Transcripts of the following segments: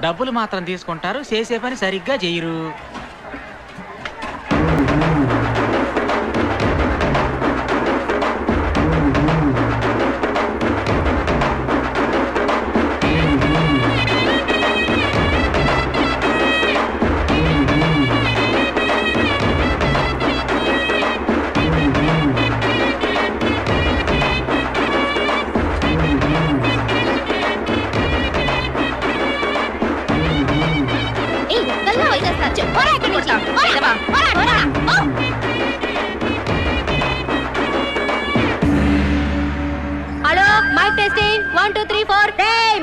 డబ్బులు మాత్రం తీసుకుంటారు, చేసే పని సరిగ్గా చేయరు.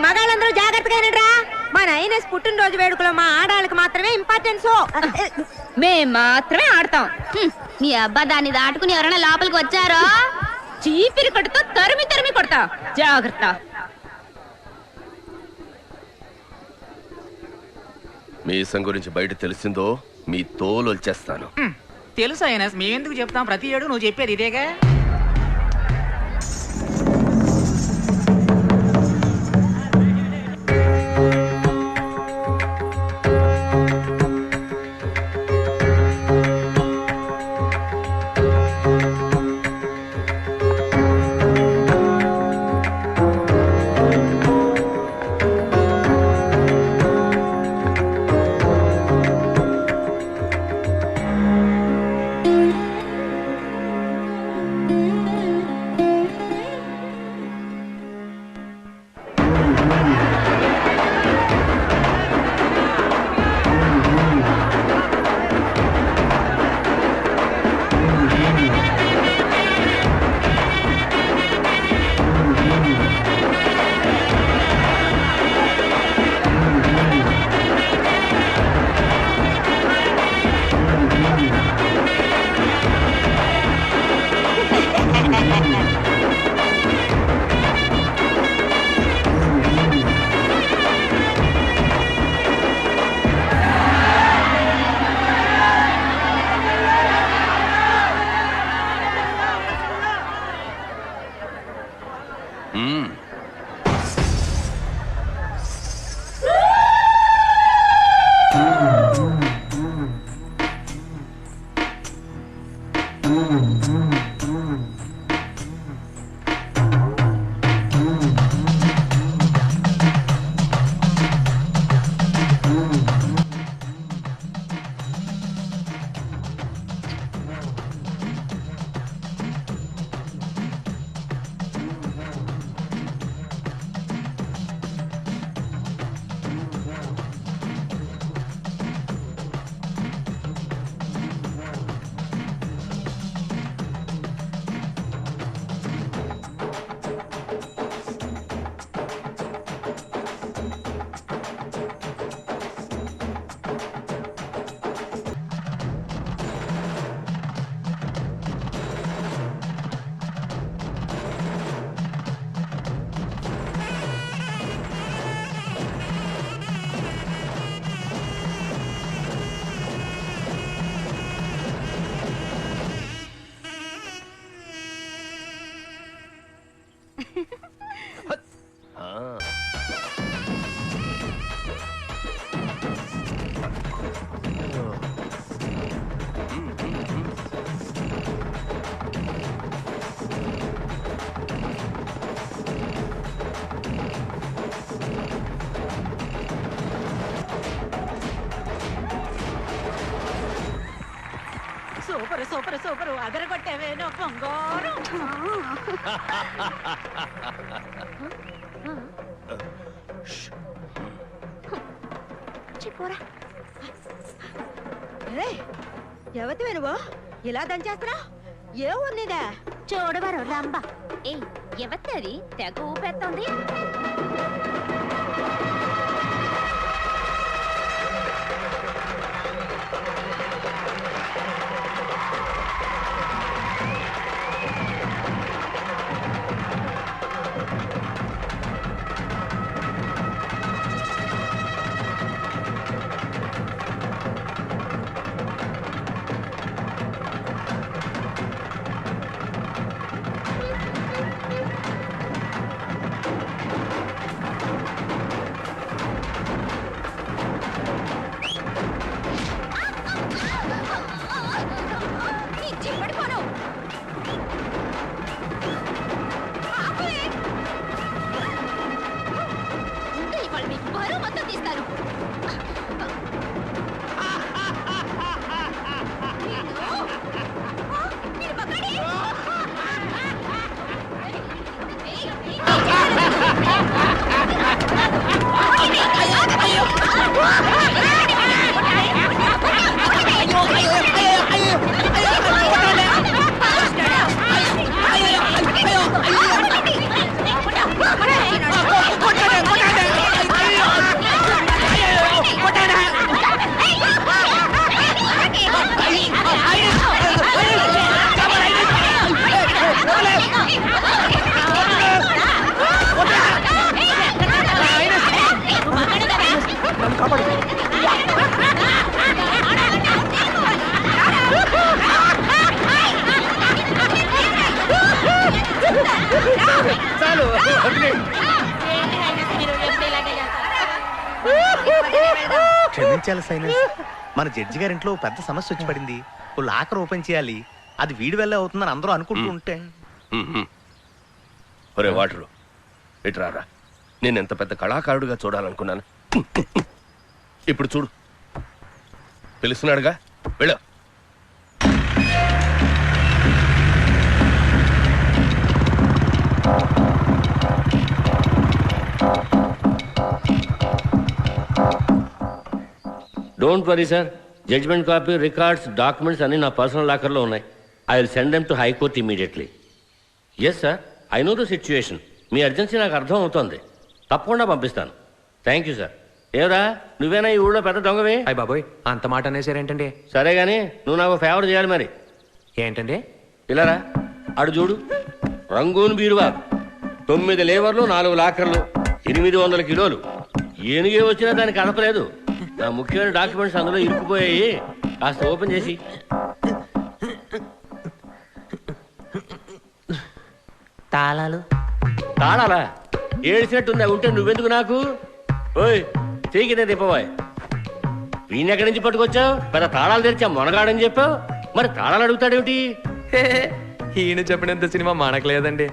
మగాళ్ళందరూ జాగ్రత్తగా మా నైనస్ పుట్టినరోజు వేడుకలో మా ఆడాళ్ళకి మాత్రమే ఇంపార్టెన్స్. మేం మాత్రమే ఆడతాం. నీ అబ్బా దాన్ని దాటుకుని ఎవరైనా లోపలికి వచ్చారో చీపిరి కట్టుతో తరిమి తరిమి కొడతా, జాగ్రత్త. మీసం గురించి బయట తెలిసిందో మీ తోలు వచ్చేస్తాను. తెలుసు ఐనస్, మేమెందుకు చెప్తాం, ప్రతి ఏడు నువ్వు చెప్పేది ఇదేగా. సూపర్ సూపర్ సూపర్, అదరగొట్టేవేనో బంగారం. ఎవతివే నువ్వు ఇలా దంచేస్తున్నా? ఏ ఊరినిదా? చూడవారు రంబ. ఏ ఎవత్తది తెగ ఊపెత్తోంది? మొత్తం తీస్తాను. మీరు పక్కడి. క్షమించాలి సైనస్, మన జడ్జి గారింట్లో పెద్ద సమస్య వచ్చి పడింది. ఓ లాకర్ ఓపెన్ చేయాలి, అది వీడి వల్లే అవుతుందని అందరూ అనుకుంటూ ఉంటే. ఒరే వాటరు ఇట్రారా, నేను ఎంత పెద్ద కళాకారుడిగా చూడాలనుకున్నాను. ఇప్పుడు చూడు, పిలుస్తున్నాడుగా, వెళ్ళు. Don't worry sir, judgement copy, records, documents అన్నీ నా పర్సనల్ లాకర్లో ఉన్నాయి. I will send them to high court immediately. Yes sir, I know the situation. మీ అర్జెన్సీ నాకు అర్థం అవుతోంది. తప్పకుండా పంపిస్తాను. Thank you sir. ఏవరా, నువ్వేనా ఈ ఊళ్ళో పెద్ద దొంగవి? అయ్య బాబోయ్, అంత మాట అనేసారేంటండి? సరే కానీ నువ్వు నాకు ఫేవర్ చేయాలి మరి. ఏంటండి? ఇలారా, అడు చూడు, రంగూన్ బీరువా, 9 లేవర్లు, 4 లాకర్లు, 800 కిలోలు. ఏనుగే వచ్చినా దానికి కదపలేదు. నా ముఖ్యమైన డాక్యుమెంట్స్ అందులో ఇరుక్కుపోయాయి. కాస్త ఓపెన్ చేసి. తాళాలు తాళాలా? ఏడ్చినట్టుందా? ఉంటే నువ్వెందుకు నాకు? ఓయ్, తీగితే తిప్పబోయ్. వీణ్ ఎక్కడి నుంచి పట్టుకొచ్చావు? పెద్ద తాళాలు తెరిచా మొనగాడని చెప్పావు, మరి తాళాలు అడుగుతాడేమిటి? ఈయన చెప్పినంత సినిమా మనకలేదండి.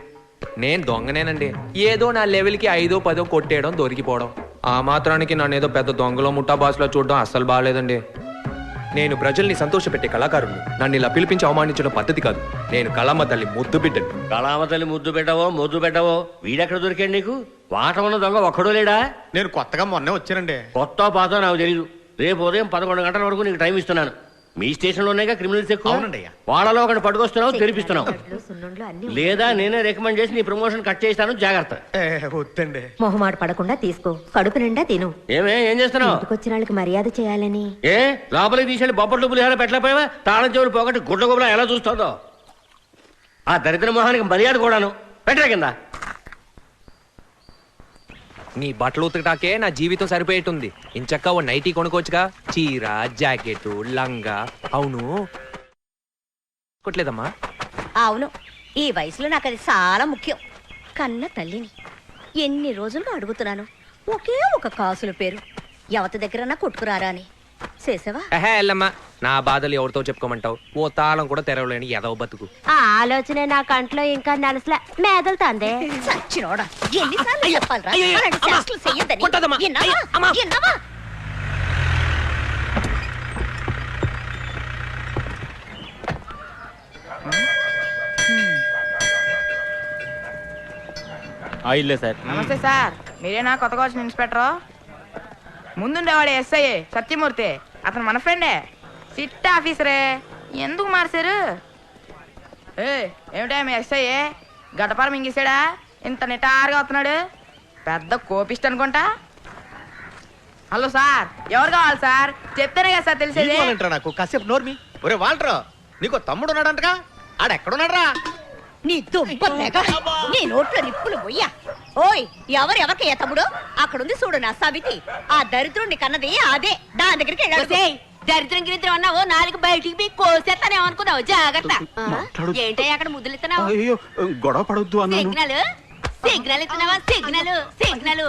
నేను దొంగనేనండి. ఏదో నా లెవెల్కి 5, 10 కొట్టేయడం, దొరికిపోవడం. ఆ మాత్రానికి నన్ను ఏదో పెద్ద దొంగలో ముఠా బాస్లో చూడడం అస్సలు బాగాలేదండి. నేను ప్రజల్ని సంతోషపెట్టే కళాకారుని. నన్ను ఇలా పిలిపించి అవమానించడం పద్ధతి కాదు. నేను కళమ్మ తల్లి ముద్దు బిడ్డని. కళామ తల్లి ముద్దు పెట్టవో మొద్దు పెట్టవో, వీడెక్కడ దొరికాడు నీకు? వాట ఉన్న దొంగ ఒక్కడో లేడా? నేను కొత్తగా మొన్నే వచ్చానండి. కొత్త పాత నాకు తెలీదు. రేపు ఉదయం 11 గంటల వరకు నీకు టైం ఇస్తున్నాను. మీ స్టేషన్లోనేగా క్రిమినల్స్ ఎక్కువ. వాళ్ళలో ఒకటి పట్టుకొస్తున్నావు, తెరిపిస్తున్నావు. లేదా నేనే రికమెండ్ చేసి నీ ప్రమోషన్ కట్ చేస్తాను, జాగ్రత్త. వద్దండి. మొహమాట పడకుండా తీసుకో, కడుపు నిండా తిను. ఏం చేస్తున్నావు? వచ్చిన వాళ్ళకి మర్యాద చేయాలని. ఏ లోపలికి తీసేది బొప్పట్లు పులిహార పెట్టలేకపోయావా? తాళం చెవులు పోగొట్టి గుడ్ల గుబల ఎలా చూస్తుందో ఆ దరిద్ర మొహానికి మర్యాద కూడాను. పెట్టరా కింద. నీ బట్టలు ఉతకటాకే నా జీవితం సరిపోయేటుంది. ఇంచక్క ఓ నైటీ కొనుక్కోవచ్చుగా. చీర, జాకెట్, లంగా. అవును కొట్లేదమ్మా? అవును, ఈ వయసులో నాకు అది చాలా ముఖ్యం. కన్న తల్లిని ఎన్ని రోజులుగా అడుగుతున్నాను, ఒకే ఒక కాసుల పేరు ఎవరి దగ్గరన్నా కొట్టుకురారా అని. చేసావా? ఎల్లమ్మా, నా బాధలు ఎవరితో చెప్పుకోమంటావు? ఓ తాళం కూడా తెరవలేని ఎదవ బతుకు. ఆ ఆలోచన నా కంట్లో ఇంకా నలసల మేదలుతాందే. సచ్చినోడా, ఎన్నిసార్లు చెప్పాలిరా అలాంటి చేష్టలు చెయ్యొద్దని? విన్నావా? ఇల్లే సార్. నమస్తే సార్, మీరేనా కొత్తగా వచ్చిన ఇన్స్పెక్టర్? ముందుండేవాడు ఎస్ఐ సత్యమూర్తి, అతను మన ఫ్రెండే, సిట్ ఆఫీసరే. ఎందుకు మార్చారు? ఏమిటా మీ ఎస్ఐ గడపారం మింగేసాడా? ఇంత నిటారుగా వస్తున్నాడు, పెద్ద కోపిస్ట్ అనుకుంటా. హలో సార్, ఎవరు కావాలి సార్? చెప్తానే కదా సార్ తెలిసేది. నాకు కాసేపు నోర్మి. ఒరే వాల్టర్, నీకు తమ్ముడు ఉన్నాడంటగా, ఆడెక్కడున్నాడ్రా? నీ దుబ్బలేక నీ నోట్లో నిప్పులు పోయ్యా. ఓయ్, ఎవరికి ఏ తమ్ముడు? అక్కడుంది చూడు నా సవితి. ఆ దరిద్రుణ్ణి కన్నది అదే. దాని దగ్గరికి వెళ్ళాడు. దరిద్రం గిరిద్రం అన్నావు, 4 బయటికి కోసేస్తానేమనుకున్నావు. జాగ్రత్త. ఏంటి అక్కడ ముద్దులు ఇస్తున్నావు? గొడవ పడొద్దు అన్నాను. సిగ్నల్ ఇస్తున్నావా? సిగ్నల్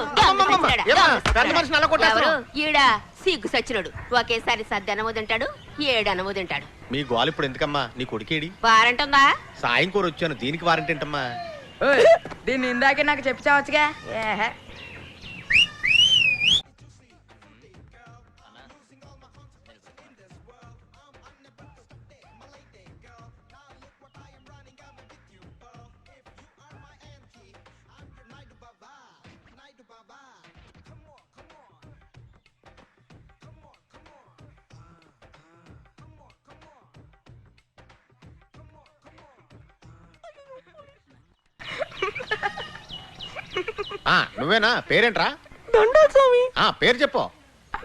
ఎవరు? ఈడా సిగ్గు సచ్చినోడు. ఒకేసారి సద్దనము తింటాడు, 7 అనము తింటాడు. మీ గోల్ ఇప్పుడు ఎందుకమ్మా? నీ కొడుకేడి? వారంట్ ఉందా? సాయం కూర వచ్చాను, దీనికి వారంట్ ఏంటమ్మా? దీన్ని ఇందాకే నాకు చెప్పి చావచ్చుగా. నువ్వేనా? పేరేంట్రా? దండాల్ స్వామి. పేరు చెప్పు.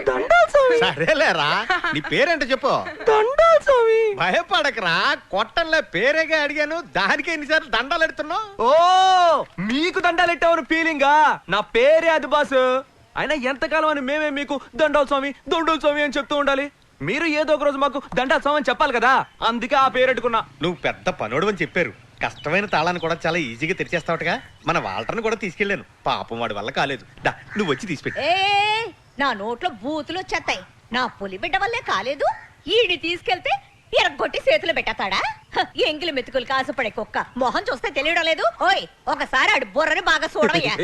దండాల్ స్వామి. సరేలేరా, నీ పేరేంటో చెప్పు. దండాల్ స్వామి. భయపడకరా, కొట్టంలో పేరేగా అడిగాను, దానికి ఎన్నిసార్లు దండాలు ఎడుతున్నావు? ఓ మీకు దండాలు ఎట్టావని ఫీలింగా? నా పేరే అది బాసు. అయినా ఎంతకాలం అని మేమే మీకు దండాల్ స్వామి అని చెప్తూ ఉండాలి? మీరు ఏదో ఒక రోజు మాకు దండాల్ స్వామి అని చెప్పాలి కదా, అందుకే ఆ పేరు పెట్టుకున్నా. నువ్వు పెద్ద పనోడు అని చెప్పారు. కష్టమైన తాళాన్ని కూడా చాలా ఈజీగా తెరిచేస్తావుగా. మన వాల్టర్ని కూడా తీసుకెళ్ళాను, పాపం వాడి వల్ల కాలేదు. నువ్వు వచ్చి తీసిపెట్టి. నా నోట్లో బూతులు వచ్చేస్తాయి. నా పులి బిడ్డ వల్లే కాలేదు, ఈడిని తీసుకెళ్తే ఎరగొట్టి చేతులు పెట్టేస్తాడా? ఎంగిలి మెతుకులు కాసుపడే కుక్క మొహం చూస్తే తెలియడం లేదు. ఓయ్ ఒకసారి ఆడు బుర్రని బాగా చూడవయ్యా.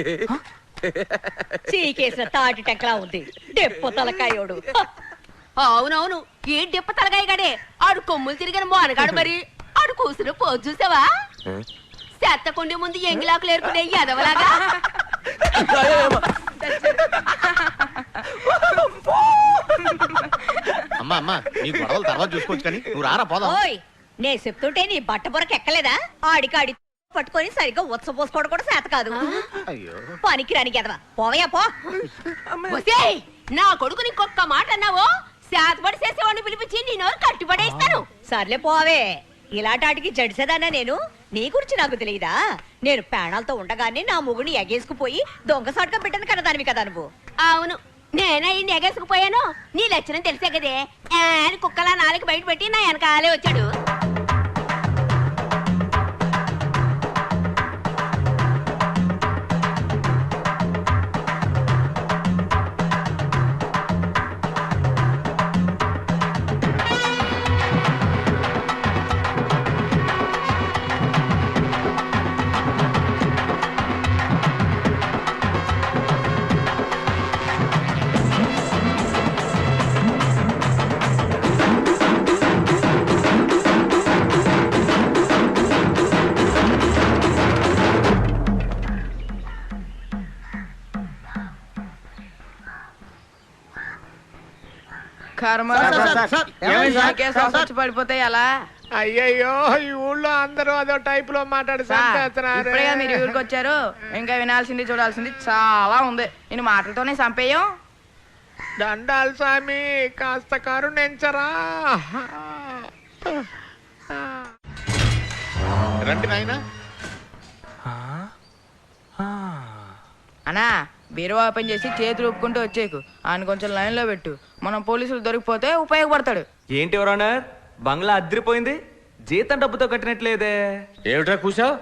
చీకేసిన తాటి టెంకలా ఉంది డెప్పు తలకాయోడు. అవునవును, ఏ డిప్ప తలగాయ గడే ఆడు కొమ్ములు తిరిగిన మోనగాడు. మరి ఆడు కూసిన పోజు చూసావా? చెత్తకుండి ముందు ఎంగిలాకులు ఏరుకునే ఎదవలాగా. అమ్మా నీ గొడవలు తర్వాత చూసుకోవచ్చు, కానీ నువ్వు రారా పోదాం. ఓయ్ నే చెప్తుంటే నీ బట్ట బుర్రకు ఎక్కలేదా? ఆడికాడి పట్టుకొని సరిగ్గా ఉత్సపోసుకోవడం కూడా చేత కాదు. పనికి రాని ఎదవా, పోవయ్యా పో. నా కొడుకుని ఇంకొక్క మాట అన్నావో శాతపడి చేసేవాడిని పిలిపించి నీ నోరు కట్టుబడేస్తాను. సర్లే పోవే. ఇలాంటికి జడిసేదానా నేను? నీ గురించి నాకు తెలియదా? నేను ప్రాణాలతో ఉండగానే నా మొగుని ఎగేసుకుపోయి దొంగసాటుగా పెట్టను కదా దానివి కదా నువ్వు. అవును, నేనే ఈ ఎగేసుకుపోయాను. నీ లక్షణం తెలిసే కదే. కుక్కలా నాలుగు బయట పెట్టి నా వెనకాలే వచ్చాడు. పడిపోతాయి అలా. అయ్యయ్యో, ఈ ఊళ్ళో అందరూ అదో టైప్ లో ఇప్పుడే మీరు ఊరికి వచ్చారు, ఇంకా వినాల్సింది చూడాల్సింది చాలా ఉంది. నేను మాటలతోనే చంపేయం. దండాల్ స్వామి కాస్త కరుణించరా. రండి నాయనా. అన్నా బీరువా ఓపెన్ చేసి చేతులు ఊపుకుంటూ వచ్చేకు. ఆయన కొంచెం లైన్ లో పెట్టు, మనం పోలీసులు దొరికిపోతే ఉపయోగపడతాడు. ఏంటి ఎవరన్నారు? బంగ్లా అద్దరిపోయింది, జీతం డబ్బుతో కట్టినట్లేదే. ఏమిట్రా కూసావు?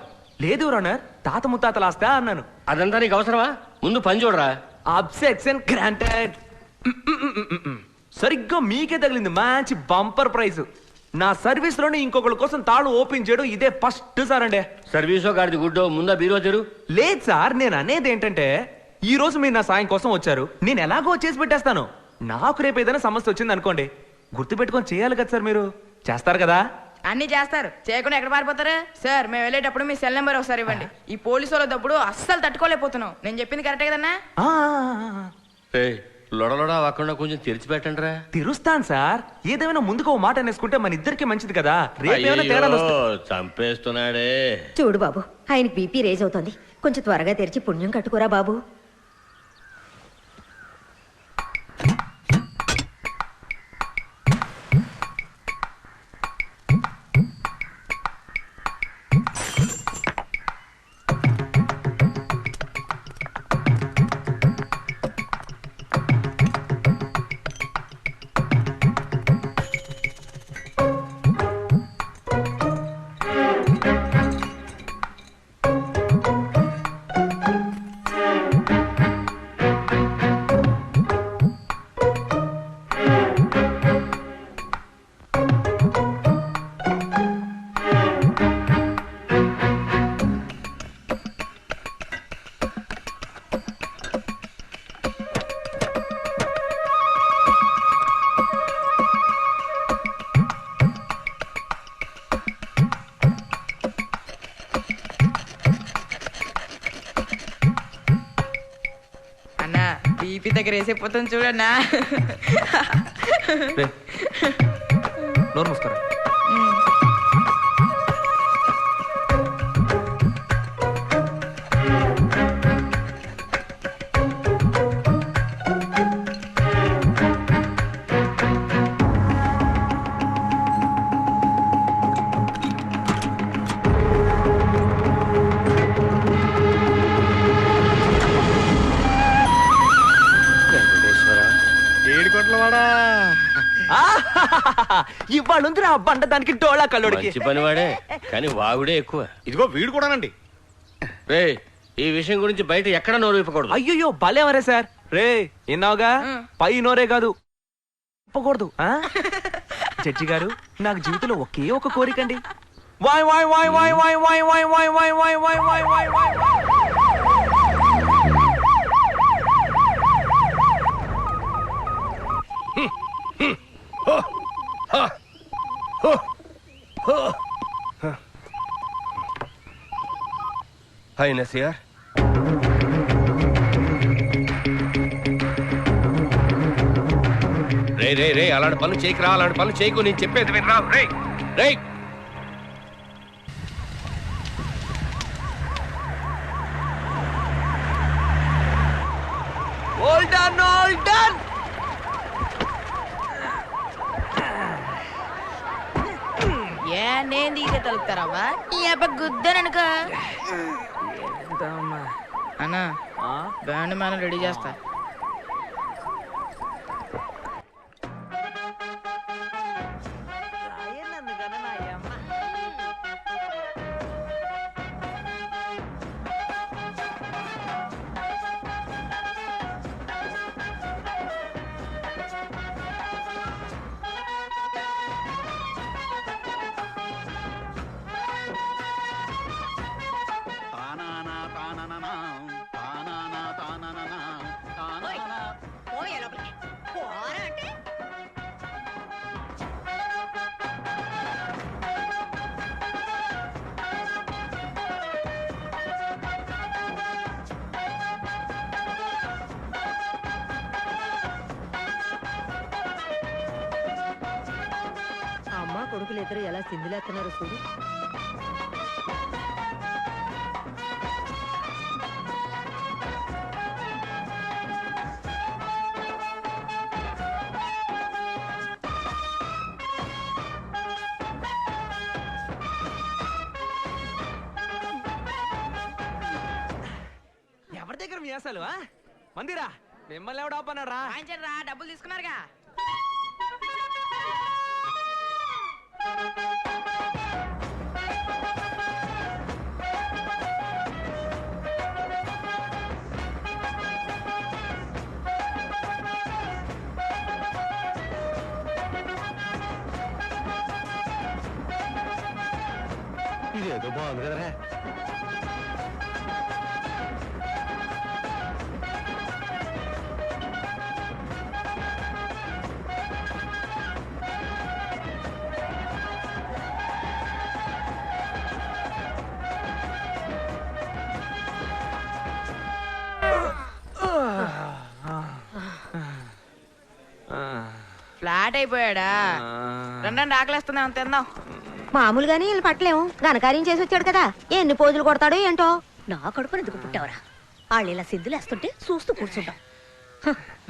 లేదు ఎవరన్నారు, తాత ముత్తాతలు ఆస్తా అన్నాను. అదంతా నీకు అవసరమా? ముందు పని చూడరా. అబ్సెక్షన్ గ్రాంటెడ్. సరిగ్గా మీకే తగిలింది మంచి బంపర్ ప్రైజ్. నా సర్వీస్ లోనే ఇంకొకరి కోసం తాళు ఓపెన్ చేయడం ఇదే ఫస్ట్ సార్ అండి. సర్వీసో గాడిది గుడ్డో, ముందా బీరో తెరు. లేదు సార్, నేను అనేది ఏంటంటే ఈ రోజు మీరు నా సాయం కోసం వచ్చారు, నేను ఎలాగో చేసి పెట్టేస్తాను. నాకు రేపు ఏదైనా సమస్య వచ్చింది అనుకోండి, గుర్తు పెట్టుకొని చేయాలి కదా సార్. మీరు చేస్తారు కదా? అన్ని చేస్తారు, చేయకుండా ఎక్కడ పారిపోతారు సార్? మేము వెళ్ళేటప్పుడు మీ సెల్ నెంబర్ ఒకసారి ఇవ్వండి. ఈ పోలీసు వాళ్ళ దప్పుడు అస్సలు తట్టుకోలేకపోతున్నాం. నేను చెప్పింది కరెక్టే కదన్నా? లొడలొడ అవ్వకుండా కొంచెం తెరిచిపెట్టండి రా. తెరుస్తాను సార్, ఏదేమైనా ముందుకు మాట అనేసుకుంటే మన ఇద్దరికి మంచిది కదా. రేపు తేడా చంపేస్తున్నాడే. చూడు బాబు, ఆయనకి బీపీ రేజ్ అవుతోంది, కొంచెం త్వరగా తెరిచి పుణ్యం కట్టుకోరా బాబు. బీపీ దగ్గర వేసేపోతాను చూడన్నా. నోరు మూసుకోరా. ఏడుకోట్లవాడా ఇవాళ ఉంది ఆ బండ దానికి డోళా కల్లుడికి. మంచి పనివాడే కానీ వాగుడే ఎక్కువ. ఇదిగో వీడు కూడానండి. రే ఈ విషయం గురించి బయట ఎక్కడ నోరు విప్పకూడదు. అయ్యో భలేవరే సార్. రే విన్నావుగా, పై నోరే కాదు విప్పకూడదు. జడ్జి గారు, నాకు జీవితంలో ఒకే ఒక కోరికండి. వాయ్ వాయ్ వాయ్ వాయ్ వాయ్ వాయ్ వాయ్ వాయ్ వాయ్ వాయ్ వాయ్ వాయ్ వాయ్ వాయ్ వాయ్. హాయ్ నసియర్. రే రే రే అలాంటి పనులు చేయకురా, అలాంటి పనులు చేయకు, నేను చెప్పేది వినరా. రే రే ఏ నేను తీసే తలుపుతారావా ఈ అబ్బ గుద్దననుకో. అన్నా బ్యాండ్ మనం రెడీ చేస్తా. అమ్మ కొడుకులు ఇద్దరు ఎలా సింధులేస్తున్నారు చూడు. ఎవరి దగ్గర మీ అసలు మందిరా మిమ్మల్ని ఎవడు ఆపన్నారా? వాయించండిరా, డబ్బులు తీసుకున్నారుగా. ఇదేదో బాగుంది కదరా. ఫ్లాట్ అయిపోయాడా? రెండండి ఆకలిస్తుందా, అంత తిందాం. మామూలుగానే వీళ్ళు పట్టలేము, ఘనకార్యం చేసి వచ్చాడు కదా, ఎన్ని పోజులు కొడతాడో ఏంటో. నా కడుపుని ఎందుకు పుట్టావరా? వాళ్ళు ఇలా సిద్ధులేస్తుంటే చూస్తూ కూర్చుంటాం.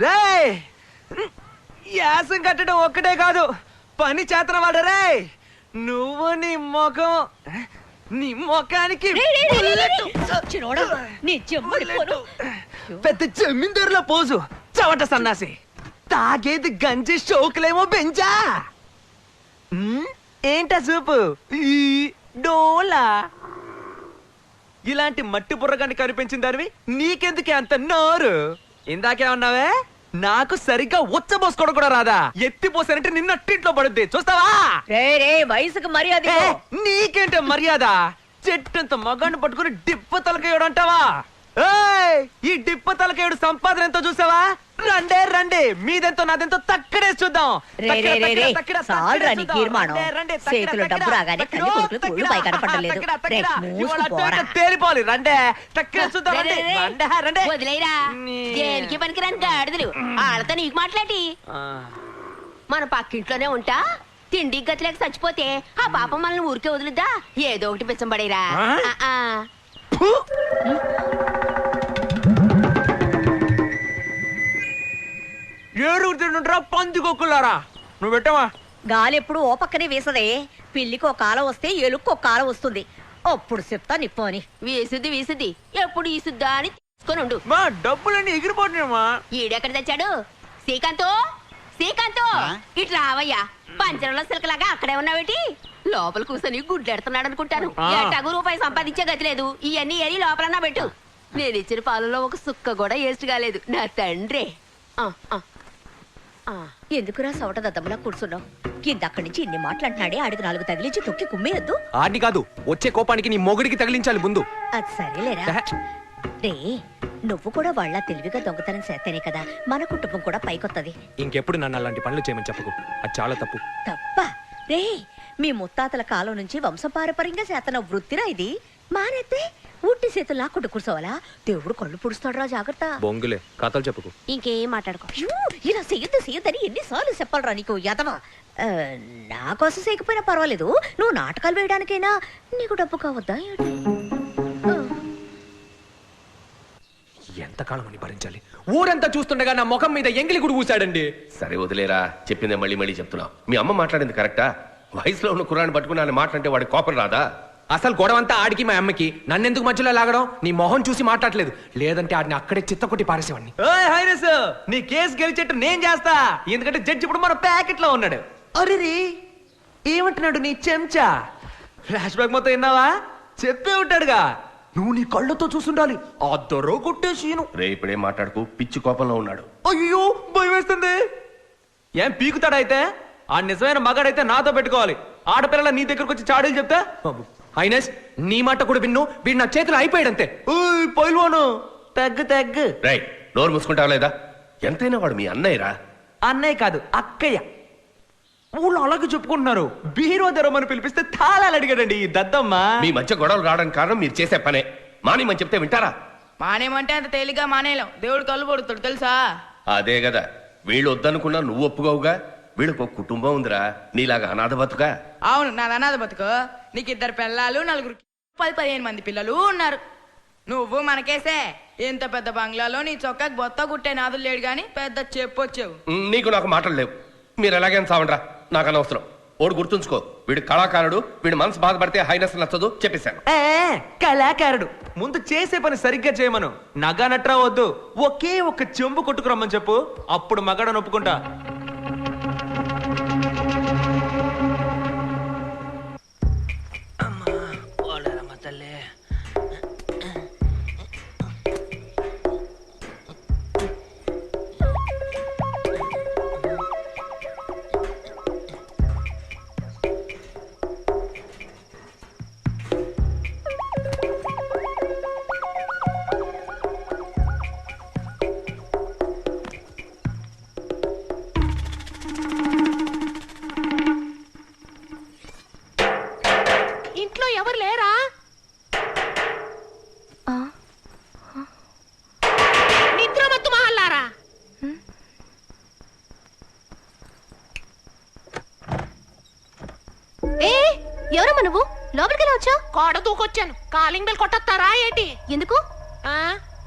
రే యాసం కట్టడం ఒక్కటే కాదు, పని చేతన వాడు. రే నువ్వు నీ ముఖానికి పెద్ద జమీందారుల పోజు, చవట సన్నాసి. తాగేది గంజి, షోకులేమో బెంజా. ఏంటా చూపు ఈ డోలా. ఇలాంటి మట్టి బుర్రగాన్ని కనిపించిన దానివి నీకెందుకే అంత నోరు? ఇందాకేమన్నావే? నాకు సరిగ్గా ఉచ్చబోసుకోవడం కూడా రాదా? ఎత్తిపోసానంటే నిన్న టిట్లో పడుద్ది, చూస్తావా? వయసుకు మర్యాద. నీకేంటే మర్యాద? చెట్టంత మగాన్ని పట్టుకుని డిప్ప తలకేయడం అంటావా? ఈ డిప్ప తలకేయడు సంపాదన ఎంతో చూసావా? రండే రండి, మీదెంతో నాదెంతో తక్కడే చూద్దాం. చేతిలో డబ్బు రాగానే తల్లి కొడుకులు ఒళ్ళు పై కనపడలేదు. తేలిపోవాలి, రండే తక్కడే చూద్దాం. వదిలేరా, దేనికి పనికిరాని గాడిదలు. వాళ్ళతో నీకు మాట్లాడి మన పక్కింట్లోనే ఉంటా. తిండి గతిలేక చచ్చిపోతే ఆ పాపం మనల్ని ఊరికే వదులుద్దా? ఏదో ఒకటి పిచ్చంబడేరా. ఏడుగురు తింటుంటారా పందికొక్కులారా? నువ్వు పెట్టవా? గాలి ఎప్పుడు ఓ పక్కనే వీసదే. పిల్లికి ఒక కాలం వస్తే ఎలుక్కు ఒక కాలం వస్తుంది. అప్పుడు చెప్తా నిప్పు అని. వీసుద్ది ఎప్పుడు ఈసుద్దా అని తీసుకొని ఉండు. మా డబ్బులన్నీ ఎగిరిపోతున్నాయమ్మా. ఈడెక్కడ తెచ్చాడు? శ్రీకాంత్, శ్రీకాంత్ ఇటు రావయ్యా. పంచరంలో సిలకలాగా అక్కడే ఉన్నావేటి? లోపల కూర్చొని గుడ్లెడుతున్నాడు అనుకుంటాను. ఎట్టగు రూపాయి సంపాదించే గతి లేదు. ఇవన్నీ ఏరి లోపలన్నా పెట్టు. నేను ఇచ్చిన పాలలో ఒక సుక్క కూడా వేస్ట్ కాలేదు. నా తండ్రి. ఎందుకురా సవట దద్దమ్మలా కూర్చున్నావు? ఇందక్కడి నుంచి ఇన్ని మాట్లాడినాడే ఆడికి 4 తగిలించి తొక్కి కుమ్మేయద్దు. ఆడిని కాదు, వచ్చే కోపానికి నీ మొగుడికి తగిలించాలి ముందు. అది సరేలేరా. రే, నువ్వు కూడా వాళ్ళ తెలివిగా దొంగతనం చేస్తేనే కదా మన కుటుంబం కూడా పైకొత్తది. ఇంకెప్పుడు నన్ను అలాంటి పనులు చేయమని చెప్పకు, అది చాలా తప్పు. తప్ప రే, మీ ముత్తాతల కాలం నుంచి వంశపారపర్యంగా చేతన వృత్తిరా ఇది. మానేస్తే ఉట్టి చేతులు లాక్కుంటూ కూర్చోవాలా? దేవుడు కళ్ళు పుడుస్తాడురా, జాగ్రత్త. బొంగులే, కథలు చెప్పుకు. ఇంకేం మాట్లాడుకో. ఇలా చెయ్యొద్దని ఎన్నిసార్లు చెప్పాలరా నీకు యదవా? నా కోసం చేయకపోయినా పర్వాలేదు, నువ్వు నాటకాలు వేయడానికైనా నీకు డబ్బు కావద్దా? ఎంతకాలం అని భరించాలి? ఊరంతా చూస్తుండగా నా ముఖం మీద ఎంగిలి గుడి ఊసాడండి. సరే వదిలేరా, చెప్పిందే మళ్ళీ మళ్ళీ చెప్తున్నావు. మీ అమ్మ మాట్లాడింది కరెక్టా? వయసులో ఉన్న కుర్రాన్ని పట్టుకుని ఆయన మాట్లాడితే వాడి కోపం రాదా? అసలు గొడవంతా ఆడికి మా అమ్మకి, నన్నెందుకు మధ్యలో లాగడం? నీ మొహం చూసి మాట్లాడలేదు, లేదంటే ఆడిని అక్కడే చిత్తకొట్టి పారేసేవాడిని. నీ కేసు గెలిచేట్టు నేను చేస్తా, ఎందుకంటే జడ్జి ఇప్పుడు మన ప్యాకెట్ లో ఉన్నాడు. అరే ఏమంటున్నాడు నీ చెంచా? ఫ్లాష్ బ్యాక్ మొత్తం విన్నావా? చెప్పే ఉంటాడుగా. నువ్వు నీ కళ్ళతో చూసుండాలి ఆ దొరో కొట్టేసీను. రే ఇప్పుడేం మాట్లాడుకు, పిచ్చి కోపంలో ఉన్నాడు. అయ్యో భయం వేస్తుంది. ఏం పీకుతాడైతే? ఆ నిజమైన మగాడైతే నాతో పెట్టుకోవాలి. ఆడపిల్లల నీ దగ్గరకు వచ్చి చాడీలు చెప్తా అయినస్ నీ మాట కూడా విన్ను. వీడు నా చేతులు అయిపోయాడంతే. పైల్వాను తగ్గు. రై నోరు మూసుకుంటావా లేదా? ఎంతైనా వాడు మీ అన్నయ్యరా. అన్నయ్య కాదు, అక్కయ్య. ఊళ్ళో అలాగే చెప్పుకుంటున్నారు. బీరో తెరమని పిలిపిస్తే తాళాలు అడిగాడండి ఈ దద్దమ్మ. మీ మధ్య గొడవలు రావడానికి కారణం మీరు చేసే పనే. మానేమని చెప్తే వింటారా? మానేమంటే అంత తేలిగ్గా మానేయలేం. దేవుడు కళ్ళు పడుతాడు తెలుసా? అదే కదా, వీళ్ళు వద్దనుకున్నా నువ్వు ఒప్పుకోవుగా. వీళ్ళకు ఒక కుటుంబం ఉందిరా, నీలాగా అనాథ బతుక. అవును, నాది అనాథ బతుకు. నీకు 2 పిల్లలు, 10-15 మంది పిల్లలు ఉన్నారు. నువ్వు మనకేసే ఇంత పెద్ద బంగ్లాలో నీ చొక్కాకి బొత్త గుట్టే నాదులు లేడు గాని పెద్ద చెప్పొచ్చావు. నీకు నాకు మాటలు లేవు. మీరు ఎలాగైనా సావండ్రా, నాకు అనవసరం. ఓడు గుర్తుంచుకో, వీడు కళాకారుడు. వీడి మనసు బాధపడితే హైనస్ నచ్చదు చెప్పేశాను. కళాకారుడు ముందు చేసే పని సరిగ్గా చేయమను. నగా నట్రా వద్దు, ఒకే ఒక చెంబు కొట్టుకురమ్మని చెప్పు, అప్పుడు మగాడని ఒప్పుకుంటా. ఇంట్లో ఎవరు లేరా? నిద్ర మత్తు మహల్లారా. ఎవరమ్మా నువ్వు? లోపలికి ఎలా వచ్చావు? కోడ దూకొచ్చాను. కాలింగ్ బెల్ కొట్టొస్తారా ఏంటి? ఎందుకు?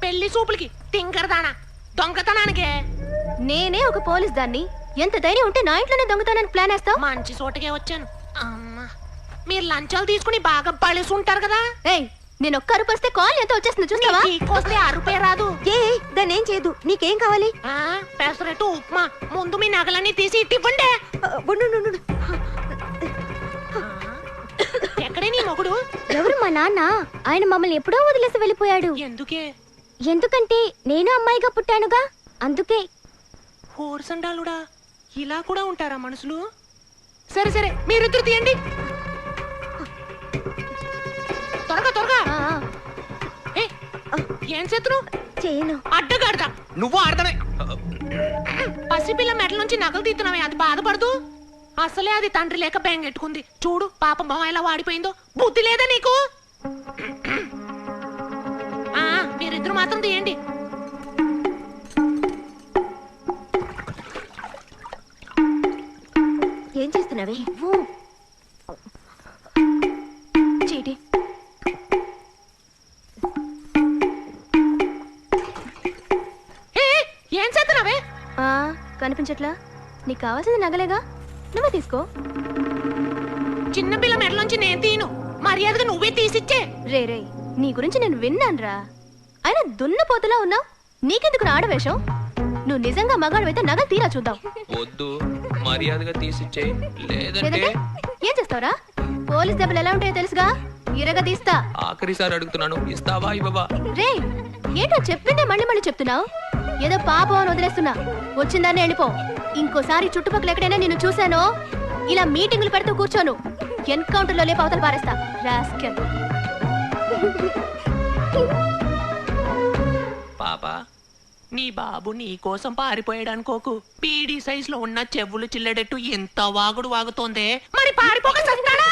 పెళ్లి చూపులకి తింగరదానా దొంగతనానికే. నేనే ఒక పోలీస్ దాన్ని. ఎంత ధైర్యం ఉంటే నా ఇంట్లోనే దొంగతనానికి ప్లాన్ వేస్తావు? మంచి చోటకే వచ్చాను. అమ్మా, మీరు లంచాలు తీసుకుని బాగా బలిసి ఉంటారు కదా. ఏయ్, నేను ఒక్క అరుపు వస్తే కాల్ ఎంత వచ్చేస్తుంది చూస్తావా? వస్తే అరుపే రాదు. దాన్ని ఏం చేయదు. నీకేం కావాలి? పెసరట్టు ఉప్మా. ముందు మీ నగలన్నీ తీసి ఇవ్వండి. ఎక్కడే నీ మొగుడు? ఎవరు? మా నాన్న. ఆయన మమ్మల్ని ఎప్పుడో వదిలేసి వెళ్ళిపోయాడు. ఎందుకే? ఎందుకంటే నేను అమ్మాయిగా పుట్టానుగా, అందుకే. హోర్సండాలుడా, ఇలా కూడా ఉంటారా మనుషులు? సరే సరే, మీరిద్దరు తీయండి త్వరగా. ఏం చేతురు? చేయను. అడ్డగాడదా నువ్వు ఆడతానే. పసిపిల్ల మెడల నుంచి నగలు తీస్తున్నావే, అది బాధపడదు. అసలే అది తండ్రి లేక బెంగెట్టుకుంది. చూడు పాపం మొహం ఎలా వాడిపోయిందో. బుద్ధి లేదా నీకు? మీరిద్దరు మాత్రం తీయండి. ఏం చేస్తున్నావే? చీటి. ఏం చేస్తున్నావే? కనిపించట్లా? నీకు కావాల్సింది నగలేగా, నువ్వే తీసుకో. చిన్నపిల్ల మెడలోంచి నేను తీను. మర్యాదగా నువ్వే తీసిచ్చే. రే, నీ గురించి నేను విన్నానురా. అయినా దున్నపోతులా ఉన్నావు. నీకెందుకు ఆడవేషం? నువ్వు నిజంగా మగాడు అయితే నగలు తీరా చూద్దాం. వద్దు, మర్యాదగా తీసిచ్చే, లేదంటే లేదంటే ఏం చేస్తావురా? పోలీస్ దెబ్బలు ఎలా ఉంటాయో తెలుసుగా, ఇరగ తీస్తా. ఆఖరిసారి అడుగుతున్నాను, ఇస్తావా ఇవ్వవా? రే, ఏంటో చెప్పిందే మళ్ళీ మళ్ళీ చెప్తున్నావు. ఏదో పాపం అని వదిలేస్తున్నా, వచ్చిందాన్ని వెళ్ళిపో. ఇంకోసారి చుట్టుపక్కల ఎక్కడైనా నిన్ను చూశానో ఇలా మీటింగులు పెడుతూ కూర్చోను, ఎన్కౌంటర్ లో లేపు అవతల పారేస్తా. రాస్కెల్. పాపా, నీ బాబు నీ కోసం పారిపోయాడు అనుకోకు. పీడీ సైజ్ లో ఉన్న చెవులు చిల్లడెట్టు ఎంత వాగుడు వాగుతోందే, మరి పారిపోక చస్తాడా?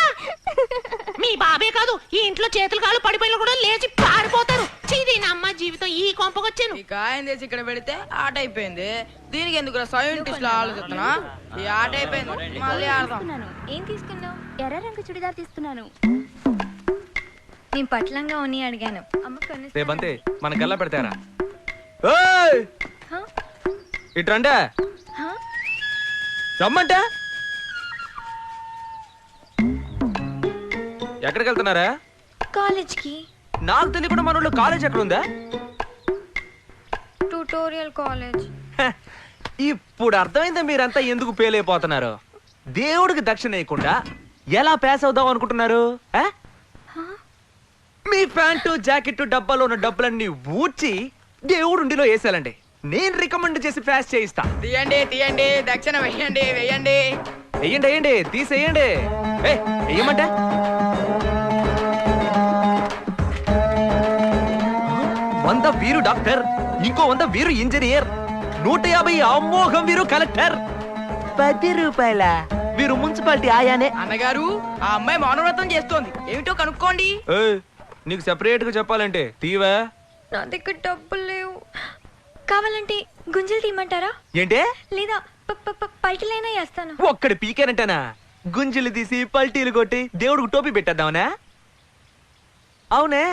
మీ బాబే కాదు, ఈ ఇంట్లో చేతులు కాళ్ళు పడిపోయిన కూడా లేచి పారిపోతారు. చీదీ అమ్మ జీవితం ఈ కొంపకొచ్చాను. ఈ కాయం చేసి ఇక్కడ పెడితే ఆట అయిపోయింది. దీనికి ఎందుకు సైంటిస్ట్ లో ఆలోచిస్తున్నా? ఈ ఆట అయిపోయింది, మళ్ళీ ఆడదాం. ఏం తీసుకున్నావు? ఎర్ర రంగు చుడిదార్ తీసుకున్నాను. నేను పట్లంగా ఉన్ని అడిగాను. రేపంతే మన గల్లా పెడతారా? ఇట్రంటే రమ్మంటే ఎక్కడికి వెళ్తున్నారా? కాలేజ్ కి. నాకు తెలియకుండా మన కాలేజ్ ఎక్కడ ఉందా? Tutorial college. ఇప్పుడు అర్థమైందా మీరంతా ఎందుకు ఫెయిల్ అయిపోతున్నారు? దేవుడికి దక్షిణ వేయకుండా ఎలా పాస్ అవుదాం అనుకుంటున్నారు? మీ ప్యాంటు జాకెట్ డబ్బాలో ఉన్న డబ్బులన్నీ ఊడ్చి దేవుడు ఉండిలో వేసాలండి. నేను రికమెండ్ చేసి పాస్ చేయిస్తా. తీయండి తీయండి, దక్షిణ వెయ్యండి వెయ్యండి. వెయ్యండి వెయ్యండి, తీసేయండి. వెయ్యమంటే 100 వీరు డాక్టర్, ఇంకో 100 వీరు ఇంజనీర్, 150 అమోఘం వీరు కలెక్టర్, 10 రూపాయల వీరు మున్సిపాలిటీ ఆయానే. అన్నగారు, ఆ అమ్మాయి మౌనవ్రతం చేస్తోంది, ఏమిటో కనుక్కోండి. నీకు సెపరేట్ గా చెప్పాలంటే తీవా? నా దగ్గర డబ్బులు లేవు. కావాలంటే గుంజలు తీయమంటారా? ఏంటే? లేదా పల్టీలైనా వేస్తాను. ఒక్కడి పీకేనంటనా? గుంజలు తీసి పల్టీలు కొట్టి దేవుడికి టోపీ పెట్టేద్దామనా? అవునే,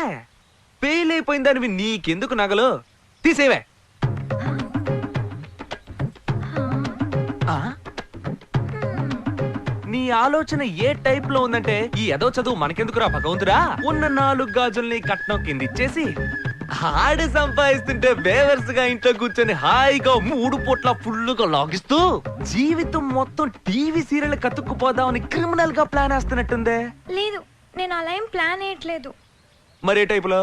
ఫెయిల్ అయిపోయిందానివి నీకెందుకు నగలు? తీసేవే. నీ ఆలోచన ఏ టైప్ లో ఉందంటే, ఈ ఏదో చదువు మనకెందుకురా భగవంతురా? ఉన్న 4 గాజుల్ని కట్నం కింద ఇచ్చేసి ఆడి సంపాదిస్తుంటే బేవర్స్ గా ఇంట్లో కూర్చొని హాయిగా 3 పూట్ల ఫుల్లుగా లాగిస్తూ జీవితం మొత్తం టీవీ సీరియల్ కతుక్కుపోదామని క్రిమినల్ గా ప్లాన్ వేస్తున్నట్టుందే. లేదు, నేను అలా ఏం ప్లాన్ వేయట్లేదు. మరే టైపులో?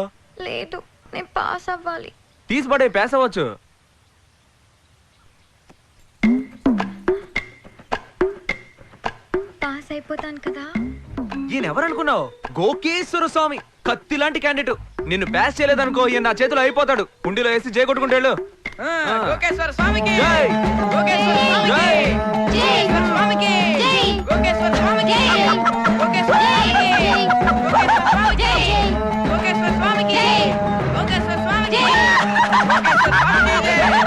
లేదు, నేను పాస్ అవ్వాలి. తీసిపడే పాస్ అవ్వచ్చు. పాస్ అయిపోతాను కదా. ఈయన ఎవరనుకున్నావు? గోకేశ్వర స్వామి, కత్తి లాంటి క్యాండిడేట్. నిన్ను పాస్ చేయలేదనుకో, ఈయన నా చేతిలో అయిపోతాడు. ఉండిలో వేసి జై కొట్టుకుంటాడు. గోకేశ్వర స్వామికి, జై. గోకేశ్వర స్వామికి, గోకేశ్వర స్వామికి, గోకేశ్వర స్వామికి, గోకేశ్వర స్వామికి, గోకేశ్వర స్వామికి, గోకేశ్వర స్వామికి, గోకేశ్వర స్వామికి,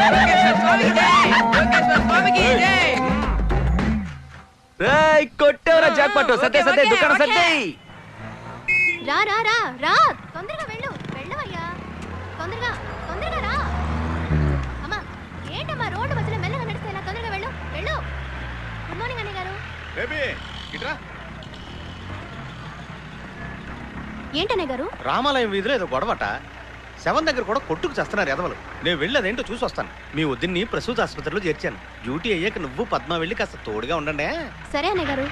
గోకేశ్వర స్వామికి, గోకేశ్వర స్వామికి జై. రేయ్, కొట్టేవరా జాక్పాట్. సత్తే సత్తే, దుకాణం సత్తే. రా రా రా రా, తొందరగా వెళ్ళు. వెళ్ళవయ్యా, తొందరగా తొందరగా రా. అమ్మా, ఏంటమ్మా రోడ్డు మధ్యలో మెల్లగా నడిస్తే ఇలా? తొందరగా వెళ్ళు వెళ్ళు. గుడ్ మార్నింగ్ అన్నయ్య గారు. ఏంటన్నయ్య గారు? రామాలయం వీధిలో ఏదో గొడవట. శవం దగ్గర కూడా కొట్టుకు చేస్తున్నారు ఎదవలు. నేను వెళ్ళి అదేంటో చూసి వస్తాను. మీ వద్దని ప్రసూతి ఆసుపత్రిలో చేర్చాను. డ్యూటీ అయ్యాక నువ్వు పద్మ వెళ్ళి కాస్త తోడుగా ఉండండి. సరే అన్నయ్య గారు.